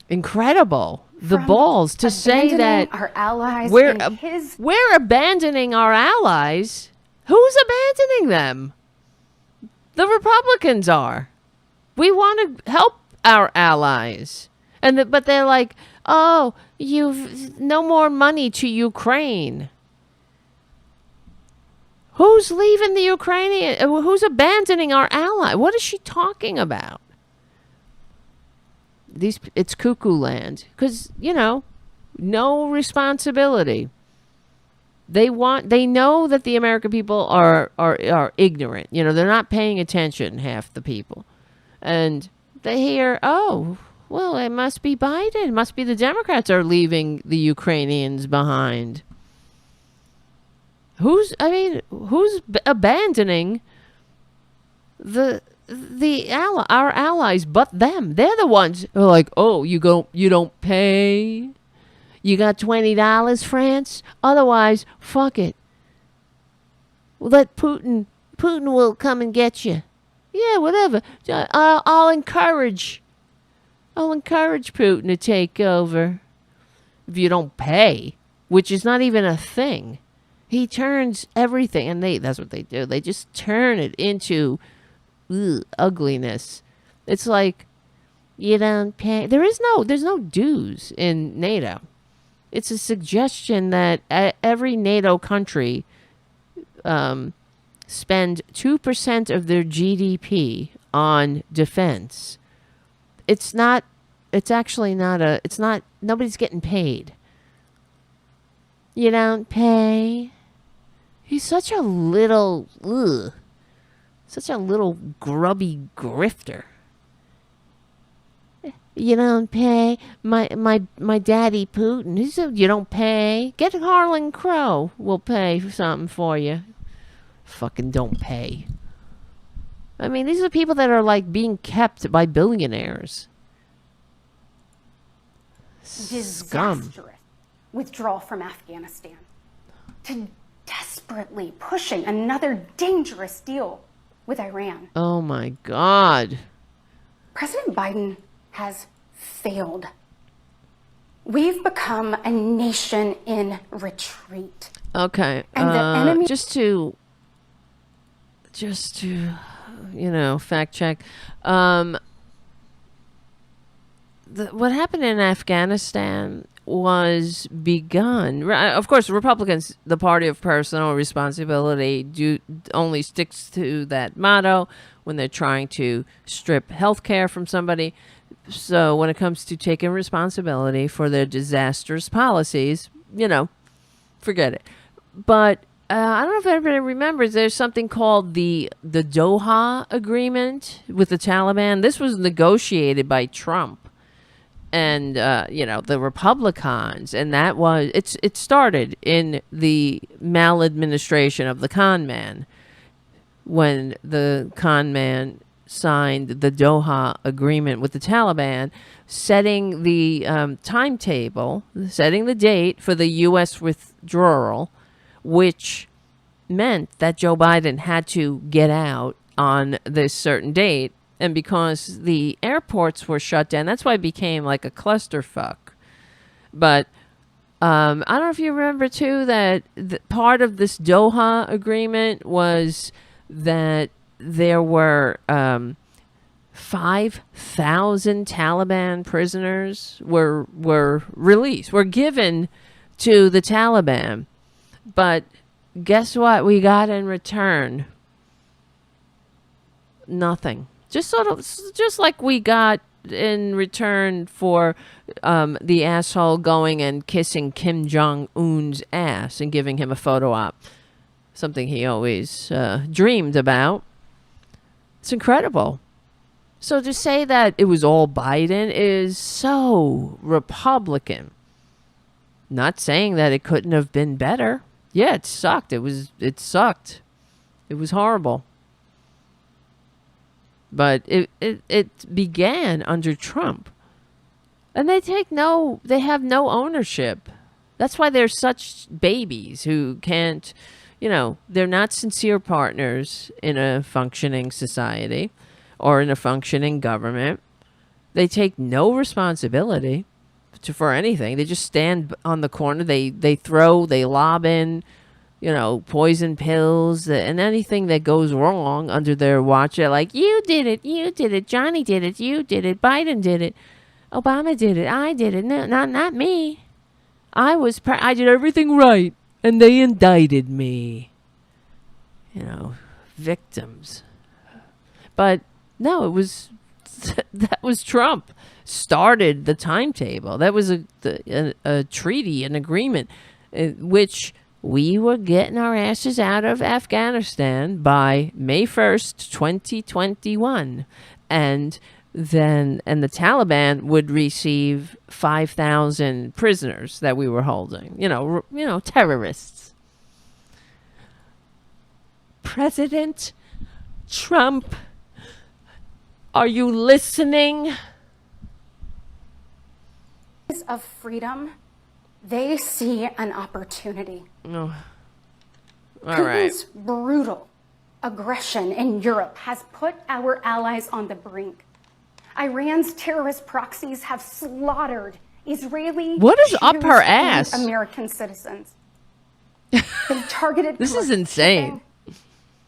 Incredible. The balls to say that our allies we're abandoning our allies. Who's abandoning them? The Republicans are. We want to help our allies. But they're like, oh, you've no more money to Ukraine. Who's leaving the Ukrainian? Who's abandoning our ally? What is she talking about? It's cuckoo land. Because, no responsibility. They know that the American people are ignorant. They're not paying attention, half the people. And they hear, oh, well, it must be Biden. It must be the Democrats are leaving the Ukrainians behind. Who's abandoning our allies but them? They're the ones who are like, oh, you don't pay? You got $20, France? Otherwise, fuck it. Let Putin will come and get you. Yeah, whatever. I'll encourage Putin to take over. If you don't pay, which is not even a thing. He turns everything, and that's what they do. They just turn it into ugliness. It's like, you don't pay. There's no dues in NATO. It's a suggestion that every NATO country spend 2% of their GDP on defense. Nobody's getting paid. You don't pay. He's such a little grubby grifter. You don't pay. My daddy Putin. He said, you don't pay. Get Harlan Crow. We'll pay for something for you. Fucking don't pay. I mean, these are people that are like being kept by billionaires. Disastrous withdrawal from Afghanistan to desperately pushing another dangerous deal with Iran. Oh my God. President Biden has failed. We've become a nation in retreat. Okay. And the enemy... Just to fact check. What happened in Afghanistan was begun. Of course, Republicans, the party of personal responsibility, only sticks to that motto when they're trying to strip health care from somebody. So when it comes to taking responsibility for their disastrous policies, forget it. But I don't know if everybody remembers, there's something called the Doha Agreement with the Taliban. This was negotiated by Trump and the Republicans, and it started in the maladministration of the con man, when the con man signed the Doha Agreement with the Taliban, setting the timetable, setting the date for the U.S. withdrawal, which meant that Joe Biden had to get out on this certain date. And because the airports were shut down, that's why it became like a clusterfuck. But I don't know if you remember, too, that part of this Doha agreement was that there were 5,000 Taliban prisoners were released, were given to the Taliban. But guess what we got in return? Nothing. Just like we got in return for the asshole going and kissing Kim Jong-un's ass and giving him a photo op. Something he always dreamed about. It's incredible. So to say that it was all Biden is so Republican. Not saying that it couldn't have been better. Yeah, it sucked. It sucked. It was horrible. But it began under Trump. And they have no ownership. That's why they're such babies who can't, they're not sincere partners in a functioning society or in a functioning government. They take no responsibility for anything. They just stand on the corner. They lob in, poison pills and anything that goes wrong under their watch. They're like, you did it, Johnny did it, you did it, Biden did it, Obama did it, I did it, no, not me. I did everything right, and they indicted me. Victims. But no, that was Trump. Started the timetable. That was a treaty, an agreement, which we were getting our asses out of Afghanistan by May 1st, 2021. And the Taliban would receive 5,000 prisoners that we were holding. Terrorists. President Trump, are you listening? Of freedom, they see an opportunity. Oh. All Putin's right. brutal aggression in Europe has put our allies on the brink. Iran's terrorist proxies have slaughtered Israeli What is Jews up her and ass? American citizens. They've targeted This is insane. shipping,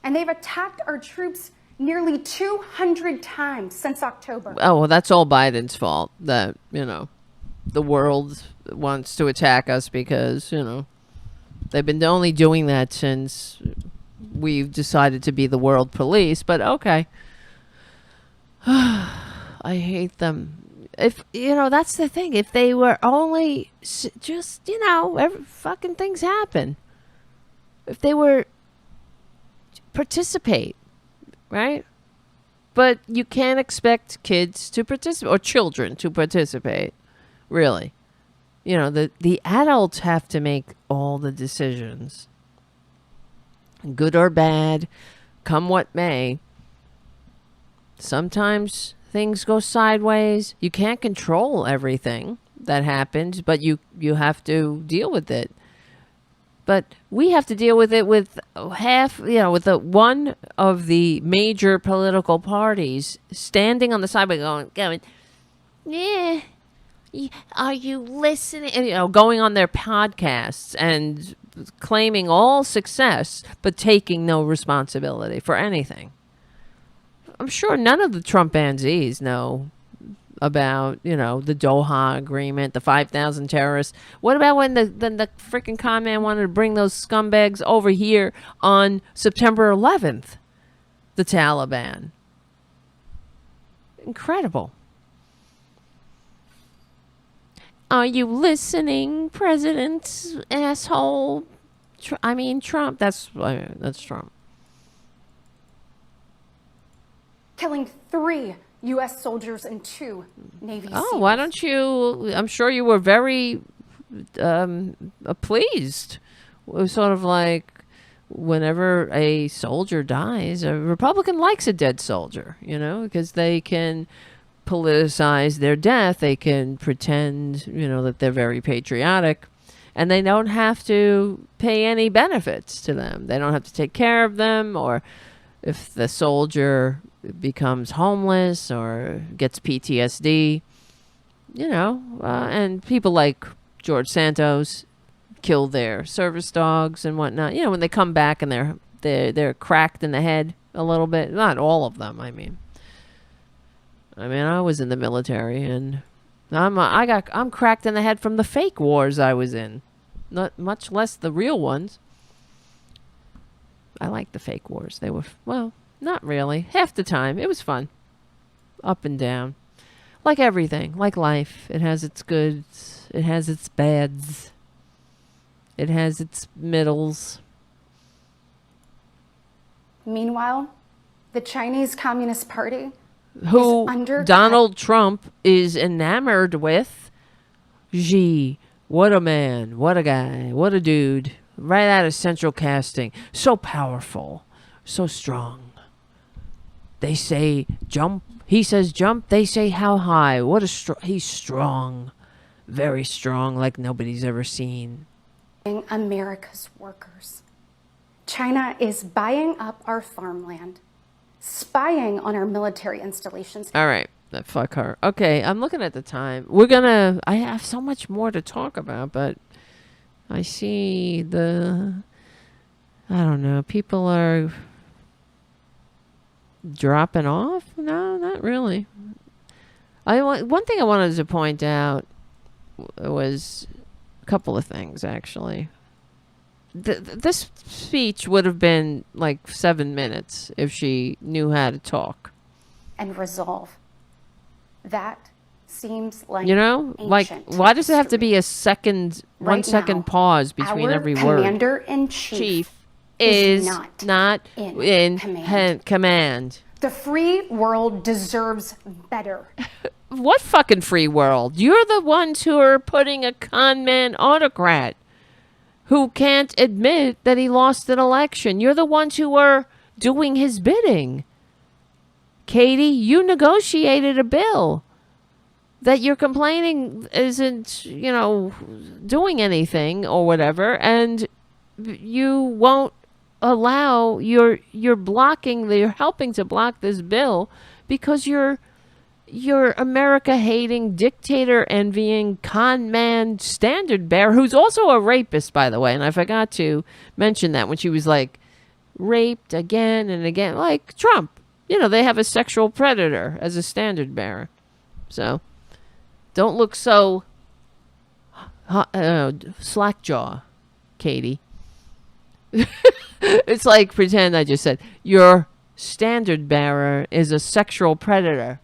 and they've attacked our troops nearly 200 times since October. Oh, well, that's all Biden's fault. That, the world wants to attack us because, they've been only doing that since we've decided to be the world police. But okay. I hate them. If, that's the thing. If they were only just, every fucking things happen. If they were participate, right? But you can't expect kids to participate or children to participate. Really. The adults have to make all the decisions. Good or bad, come what may. Sometimes things go sideways. You can't control everything that happens, but you have to deal with it. But we have to deal with it with one of the major political parties standing on the side going, yeah. Are you listening? And, going on their podcasts and claiming all success, but taking no responsibility for anything. I'm sure none of the Trumpanzees know about, the Doha agreement, the 5,000 terrorists. What about when the freaking con man wanted to bring those scumbags over here on September 11th? The Taliban. Incredible. Are you listening, President asshole? Trump. That's Trump. Killing 3 U.S. soldiers and 2 Navy SEALs. Oh, why don't you? I'm sure you were very pleased. It was sort of like whenever a soldier dies, a Republican likes a dead soldier, because they can politicize their death. They can pretend, that they're very patriotic, and they don't have to pay any benefits to them. They don't have to take care of them, or if the soldier becomes homeless or gets PTSD, and people like George Santos kill their service dogs and whatnot. When they come back and they're cracked in the head a little bit. Not all of them. I mean, I was in the military, and I'm cracked in the head from the fake wars I was in, not much less the real ones. I like the fake wars. They were, not really. Half the time, it was fun. Up and down, like everything, like life. It has its goods. It has its bads. It has its middles. Meanwhile, the Chinese Communist Party, who Donald Trump is enamored with. Xi, what a man, what a guy, what a dude. Right out of Central Casting. So powerful, so strong. They say jump. He says jump. They say how high. He's strong. Very strong, like nobody's ever seen. America's workers. China is buying up our farmland, spying on our military installations. All right. Fuck her. Okay, I'm looking at the time. I have so much more to talk about, but I see I don't know, people are dropping off? No, not really. One thing I wanted to point out was a couple of things, actually. This speech would have been like 7 minutes if she knew how to talk. And resolve. That seems like why does it have to be a one second pause between every word? Commander-in-Chief is not in command. The free world deserves better. What fucking free world? You're the ones who are putting a con man autocrat who can't admit that he lost an election. You're the ones who are doing his bidding. Katie, you negotiated a bill that you're complaining isn't, doing anything or whatever, and you won't allow, you're helping to block this bill because you're America hating, dictator envying, con man, standard bearer, who's also a rapist, by the way. And I forgot to mention that when she was like raped again and again, like Trump. They have a sexual predator as a standard bearer. So don't look so slackjaw, Katie. It's like pretend I just said your standard bearer is a sexual predator.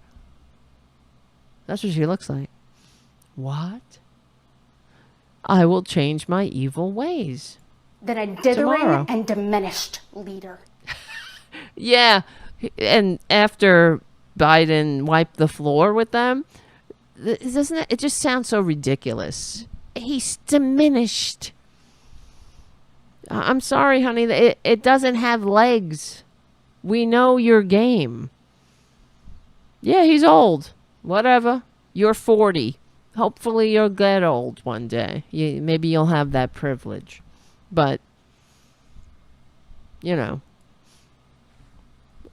That's what she looks like. What? I will change my evil ways. Then a dithering and diminished leader. Yeah. And after Biden wiped the floor with them, it just sounds so ridiculous. He's diminished. I'm sorry, honey. It doesn't have legs. We know your game. Yeah, he's old. Whatever. You're 40. Hopefully you'll get old one day. Maybe you'll have that privilege. But,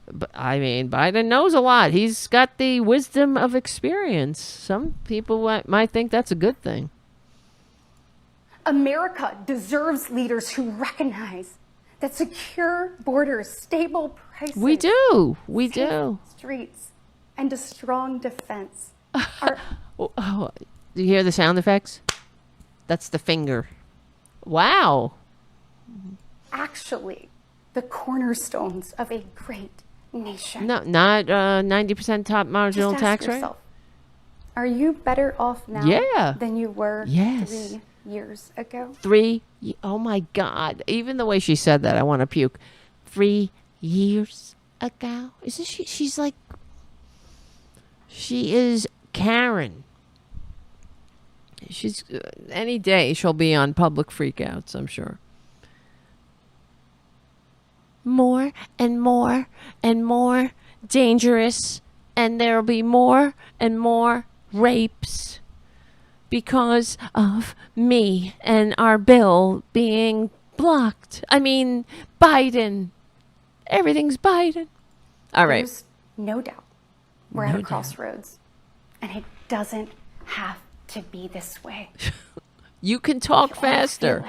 But Biden knows a lot. He's got the wisdom of experience. Some people might think that's a good thing. America deserves leaders who recognize that secure borders, stable prices. We do. Streets, and a strong defense are... Oh, do you hear the sound effects? That's the finger. Wow. Actually, the cornerstones of a great nation. No, not 90% top marginal tax rate? Are you better off now than you were 3 years ago? Oh my God. Even the way she said that, I want to puke. 3 years ago? Isn't she? She's like, she is Karen. She's, any day she'll be on public freakouts, I'm sure. More and more and more dangerous, and there'll be more and more rapes because of me and our bill being blocked. I mean, Biden. Everything's Biden. All right. There's no doubt we're at a crossroads, and it doesn't have to be this way. You can talk faster.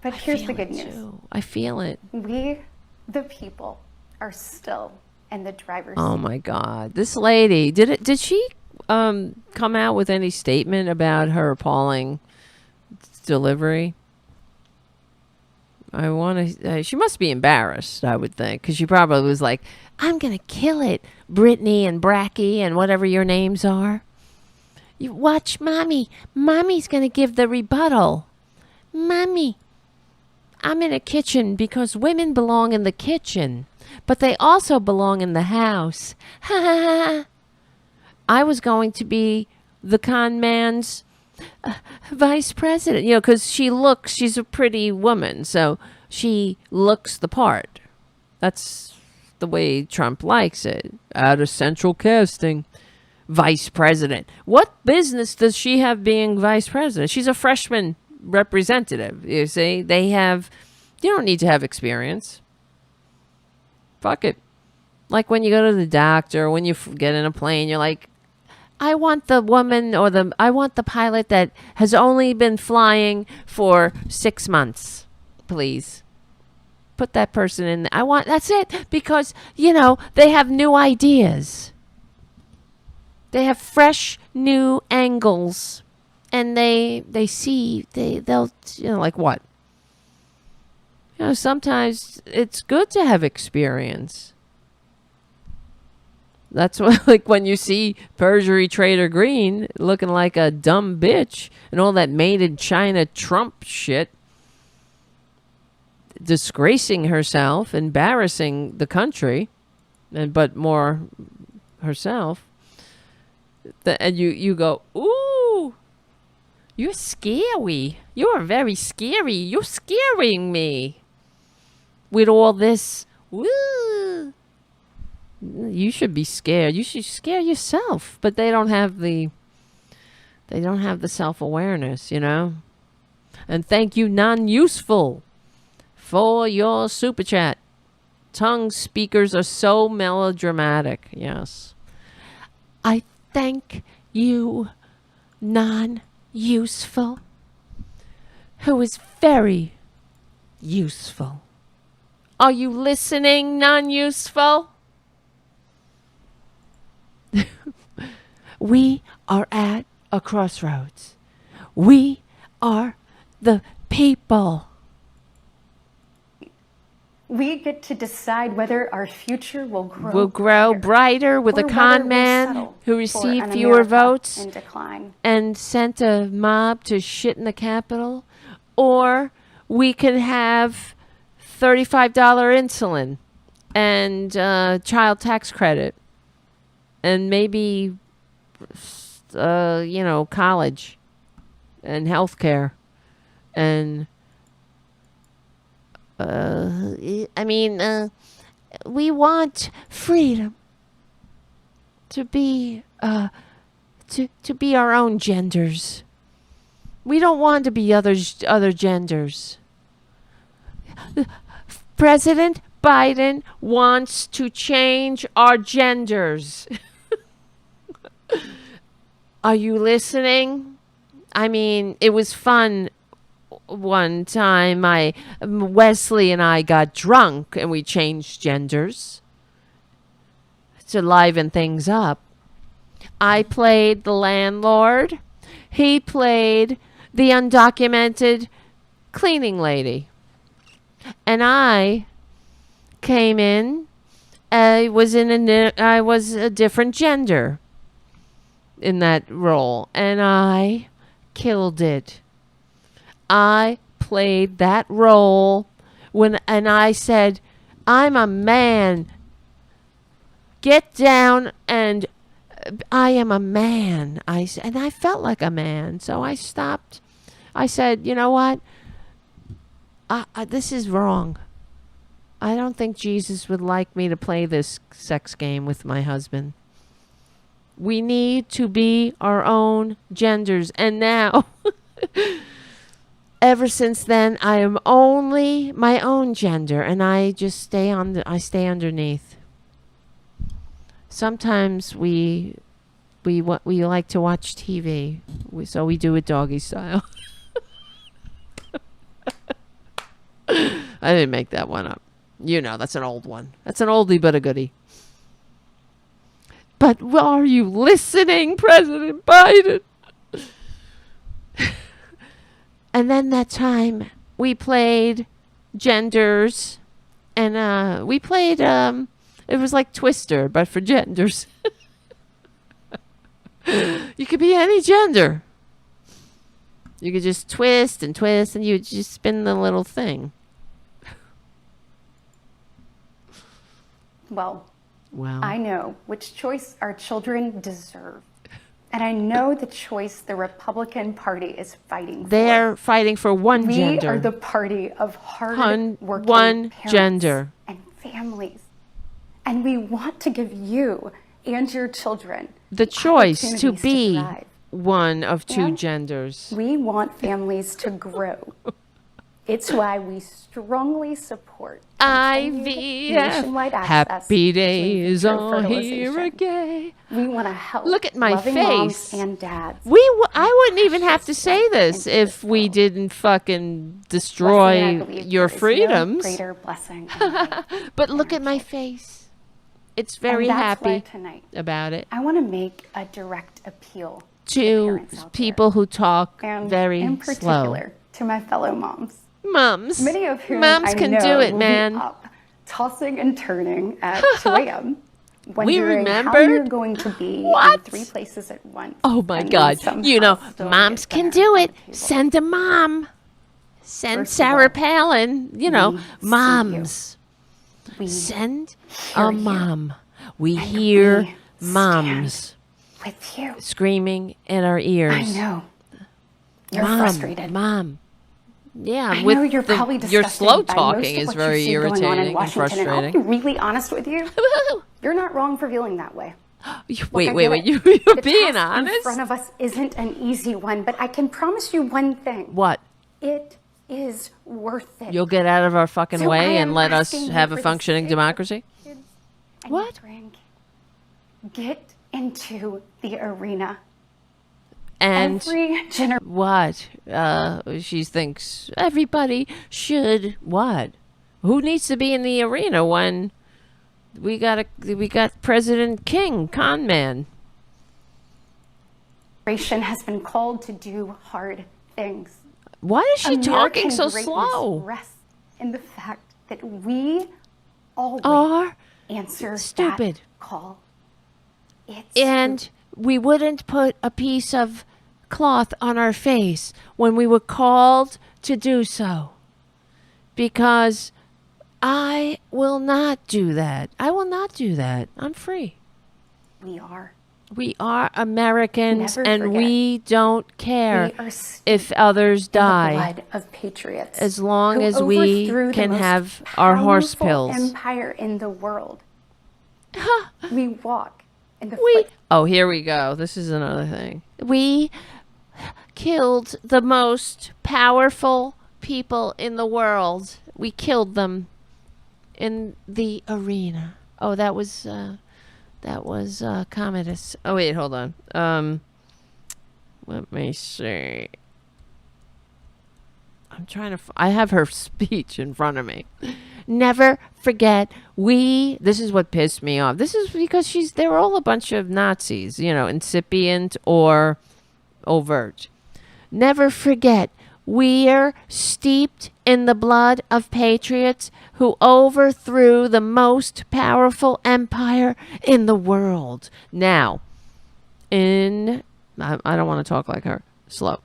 But here's the good news. I feel it. We, the people, are still in the driver's seat. Oh my God. This lady, did she come out with any statement about her appalling delivery? I want to, she must be embarrassed, I would think, because she probably was like, I'm going to kill it, Brittany and Bracky and whatever your names are. You watch Mommy. Mommy's going to give the rebuttal. Mommy. I'm in a kitchen because women belong in the kitchen, but they also belong in the house. Ha ha ha. I was going to be the con man's vice president, you know, because she's a pretty woman, so she looks the part. That's the way Trump likes it. Out of central casting. Vice president. What business does she have being vice president? She's a freshman representative. You see, you don't need to have experience. Fuck it. Like when you go to the doctor, when you get in a plane, you're like, I want the woman I want the pilot that has only been flying for 6 months, please. Put that person in. That's it, because, you know, they have new ideas. They have fresh, new angles. And they'll, you know, like what? You know, sometimes it's good to have experience. That's what, like when you see Perjury Trader Green looking like a dumb bitch and all that made in China Trump shit, disgracing herself, embarrassing the country, but more herself. And you go, ooh, you're scary. You're very scary. You're scaring me with all this. Woo. You should be scared. You should scare yourself. But they don't have the self-awareness, you know. And thank you, non-useful, for your super chat. Tongue speakers are so melodramatic. Yes. I thank you, non-useful, who is very useful. Are you listening, non-useful? We are at a crossroads. We are the people. We get to decide whether our future will grow brighter with a con man who received fewer votes and sent a mob to shit in the Capitol, or we can have $35 insulin and child tax credit and maybe college and healthcare and we want freedom to be to be our own genders. We don't want to be other genders. President Biden wants to change our genders. Are you listening? I mean, it was fun one time. Wesley and I got drunk and we changed genders to liven things up. I played the landlord. He played the undocumented cleaning lady. And I came in. I was a different gender in that role, and I killed it. I played that role and I said, "I'm a man. Get down and I am a man." And I felt like a man, so I stopped. I said, "You know what? This is wrong. I don't think Jesus would like me to play this sex game with my husband. We need to be our own genders." And now, ever since then, I am only my own gender, and I just stay underneath. Sometimes we like to watch TV, so we do it doggy style. I didn't make that one up. That's an old one. That's an oldie but a goodie. But are you listening, President Biden? And then that time we played genders, and we played it was like Twister, but for genders. You could be any gender. You could just twist, and you just spin the little thing. Well, I know which choice our children deserve. And I know the choice the Republican Party is fighting for. They're fighting for one gender. We are the party of hard-working parents gender and families. And we want to give you and your children the choice to be one of two genders. We want families to grow. It's why we strongly support IVF. Nationwide access. Happy days are here again. We want to help. Look at my loving face. Moms and dads. I wouldn't even have to say this if we didn't fucking destroy your freedoms. No greater blessing. But look at my face. It's very happy tonight, about it. I want to make a direct appeal to people who talk very in particular, slow. To my fellow moms. Many of whom moms can do it, man. Up, tossing and turning at 2 a.m. wondering how you're going to be in 3 places at once. Oh my God! Moms can do it. Send a mom. Send Sarah Palin. Moms. Send a mom. We hear moms with you screaming in our ears. I know. You're frustrated. Mom. Yeah, I know you're probably disgusted your slow talking by most of is what very you see irritating going on in Washington, and frustrating. And I'll be really honest with you. You're not wrong for feeling that way. Wait. You're being honest? In front of us isn't an easy one, but I can promise you one thing. What? It is worth it. You'll get out of our fucking way and let us have a functioning democracy? What? Get into the arena. And what? She thinks everybody should what? Who needs to be in the arena when we got President King, con man? Has been called to do hard things. Why is she talking so slow? Rests in the fact that we always answer stupid that call. And we wouldn't put a piece of cloth on our face when we were called to do so. Because I will not do that. I will not do that. I'm free. We are Americans, and we don't care if others die. Blood of patriots, as long as we can have our horse pills. Empire in the world. We walk in the here we go. This is another thing. We killed the most powerful people in the world. We killed them in the arena. Oh, that was Commodus. Oh wait, hold on. Let me see. I'm trying to. I have her speech in front of me. Never forget, this is what pissed me off. This is because they're all a bunch of Nazis, incipient or overt. Never forget, we're steeped in the blood of patriots who overthrew the most powerful empire in the world. Now, I don't want to talk like her, slow,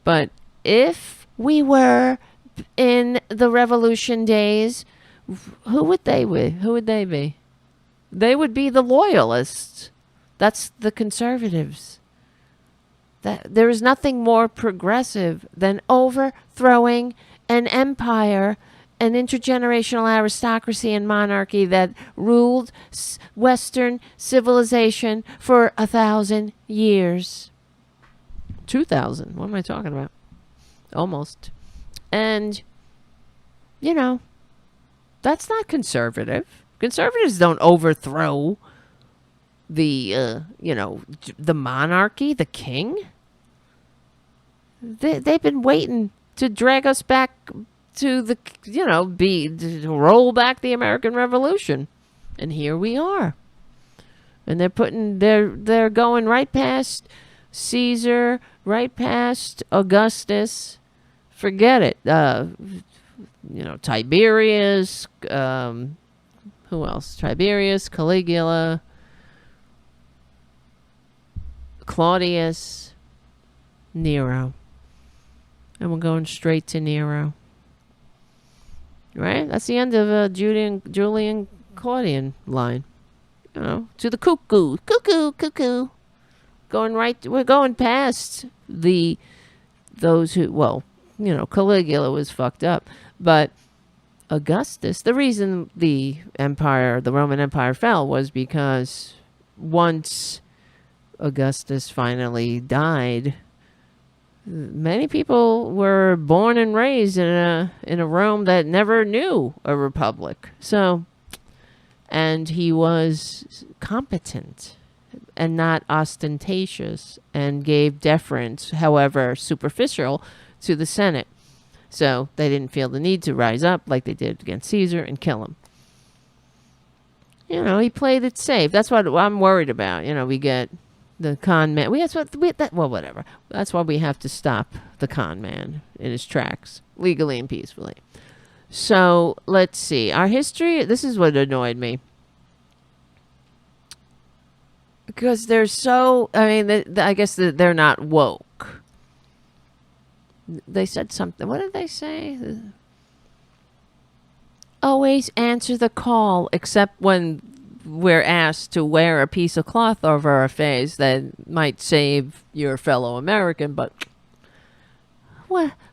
but if we were in the revolution days, who would they be? They would be the loyalists. That's the conservatives. There is nothing more progressive than overthrowing an empire, an intergenerational aristocracy and monarchy that ruled Western civilization for 1,000 years. 2,000. What am I talking about? Almost. And, that's not conservative. Conservatives don't overthrow the monarchy, the king. They've been waiting to drag us back to to roll back the American Revolution. And here we are. And they're going right past Caesar, right past Augustus. Forget it. Tiberius, who else? Tiberius, Caligula, Claudius, Nero. And we're going straight to Nero. Right? That's the end of a Julian Claudian line. To the cuckoo. Cuckoo. We're going past those who, Caligula was fucked up. But Augustus, the reason the Roman Empire fell was because once Augustus finally died, many people were born and raised in a Rome that never knew a republic. And he was competent and not ostentatious and gave deference, however superficial, to the Senate. So they didn't feel the need to rise up like they did against Caesar and kill him. He played it safe. That's what I'm worried about. We get the con man. Whatever. That's why we have to stop the con man in his tracks, legally and peacefully. So let's see. Our history, this is what annoyed me. Because they're so, I guess they're not woke. They said something. What did they say? Always answer the call, except when we're asked to wear a piece of cloth over our face that might save your fellow American. But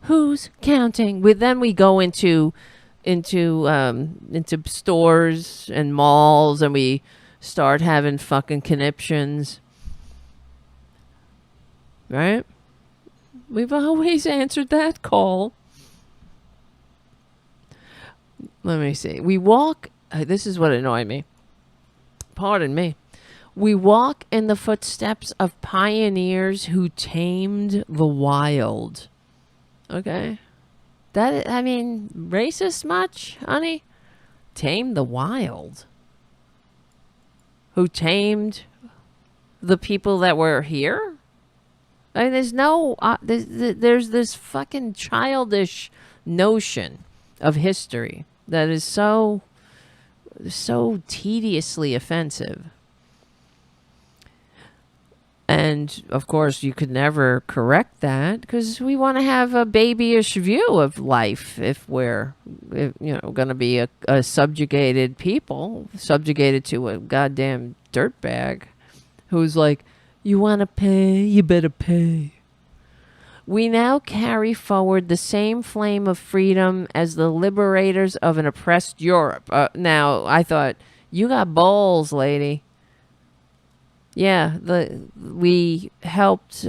who's counting? Then we go into stores and malls, and we start having fucking conniptions. Right? We've always answered that call. Let me see. We walk. This is what annoyed me. Pardon me. We walk in the footsteps of pioneers who tamed the wild. Okay? Racist much, honey? Tame the wild. Who tamed the people that were here? There's no, there's this fucking childish notion of history that is so tediously offensive. And of course, you could never correct that because we want to have a babyish view of life if we're, going to be a subjugated people, subjugated to a goddamn dirtbag who's like, you want to pay, you better pay. We now carry forward the same flame of freedom as the liberators of an oppressed Europe. Now, I thought, you got balls, lady. Yeah, we helped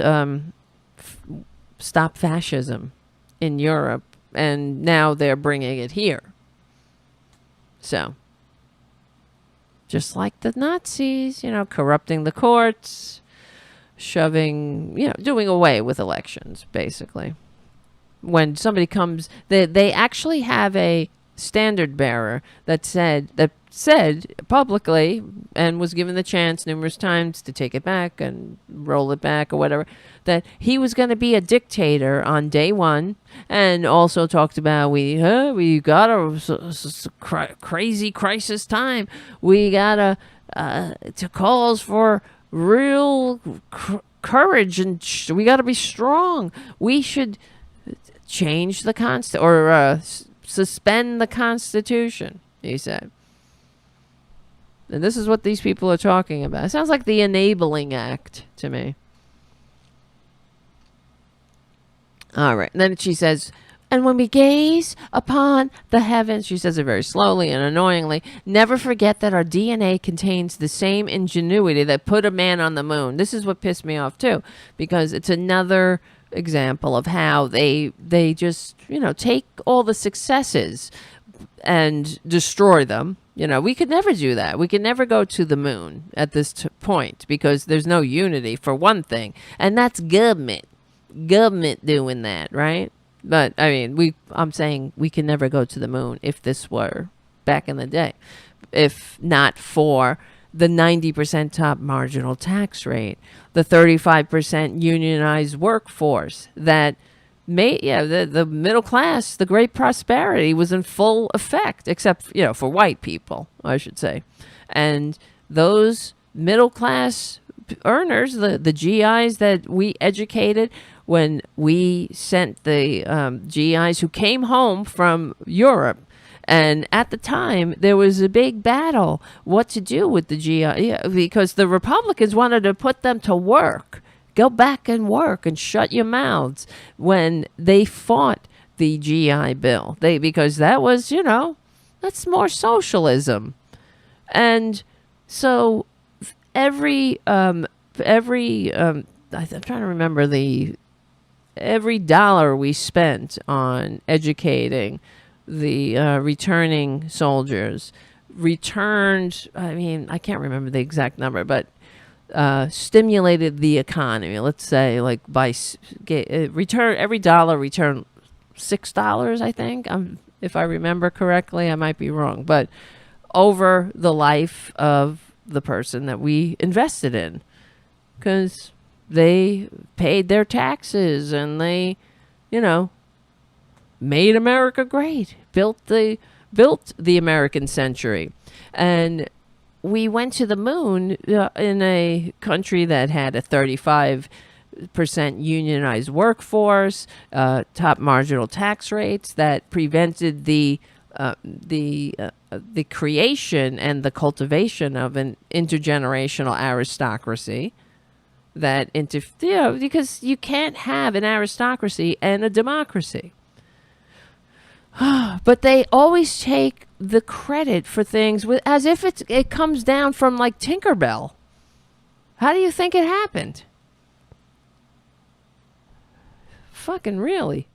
stop fascism in Europe, and now they're bringing it here. So, just like the Nazis, corrupting the courts, shoving, doing away with elections, basically. when somebody comes, they actually have a standard bearer that said publicly, and was given the chance numerous times to take it back and roll it back or whatever, that he was going to be a dictator on day one, and also talked about we got a crazy crisis time. We got to calls for real courage, and we got to be strong. We should change the suspend the Constitution, he said. And this is what these people are talking about. It sounds like the Enabling Act to me. All right. And then she says, and when we gaze upon the heavens, she says it very slowly and annoyingly, never forget that our DNA contains the same ingenuity that put a man on the moon. This is what pissed me off too, because it's another example of how they just, take all the successes and destroy them. We could never do that. We could never go to the moon at this point, because there's no unity, for one thing. And that's government doing that, right? But I mean, I'm saying we can never go to the moon if this were back in the day, if not for the 90% top marginal tax rate, the 35% unionized workforce that made, the middle class, the great prosperity was in full effect, except, for white people, I should say. And those middle class earners, the GIs that we educated, when we sent the GIs who came home from Europe, and at the time there was a big battle what to do with the GI, because the Republicans wanted to put them to work. Go back and work and shut your mouths when they fought the GI Bill. Because that was, that's more socialism. And so I'm trying to remember every dollar we spent on educating the returning soldiers returned, I can't remember the exact number, but stimulated the economy. Let's say, like, every dollar returned $6, I think. If I remember correctly, I might be wrong, but over the life of the person that we invested in, because they paid their taxes and they, made America great, built the American century. And we went to the moon in a country that had a 35% unionized workforce, top marginal tax rates that prevented the creation and the cultivation of an intergenerational aristocracy. Because you can't have an aristocracy and a democracy. But they always take the credit for things as if it comes down from, like, Tinkerbell. How do you think it happened? Fucking really.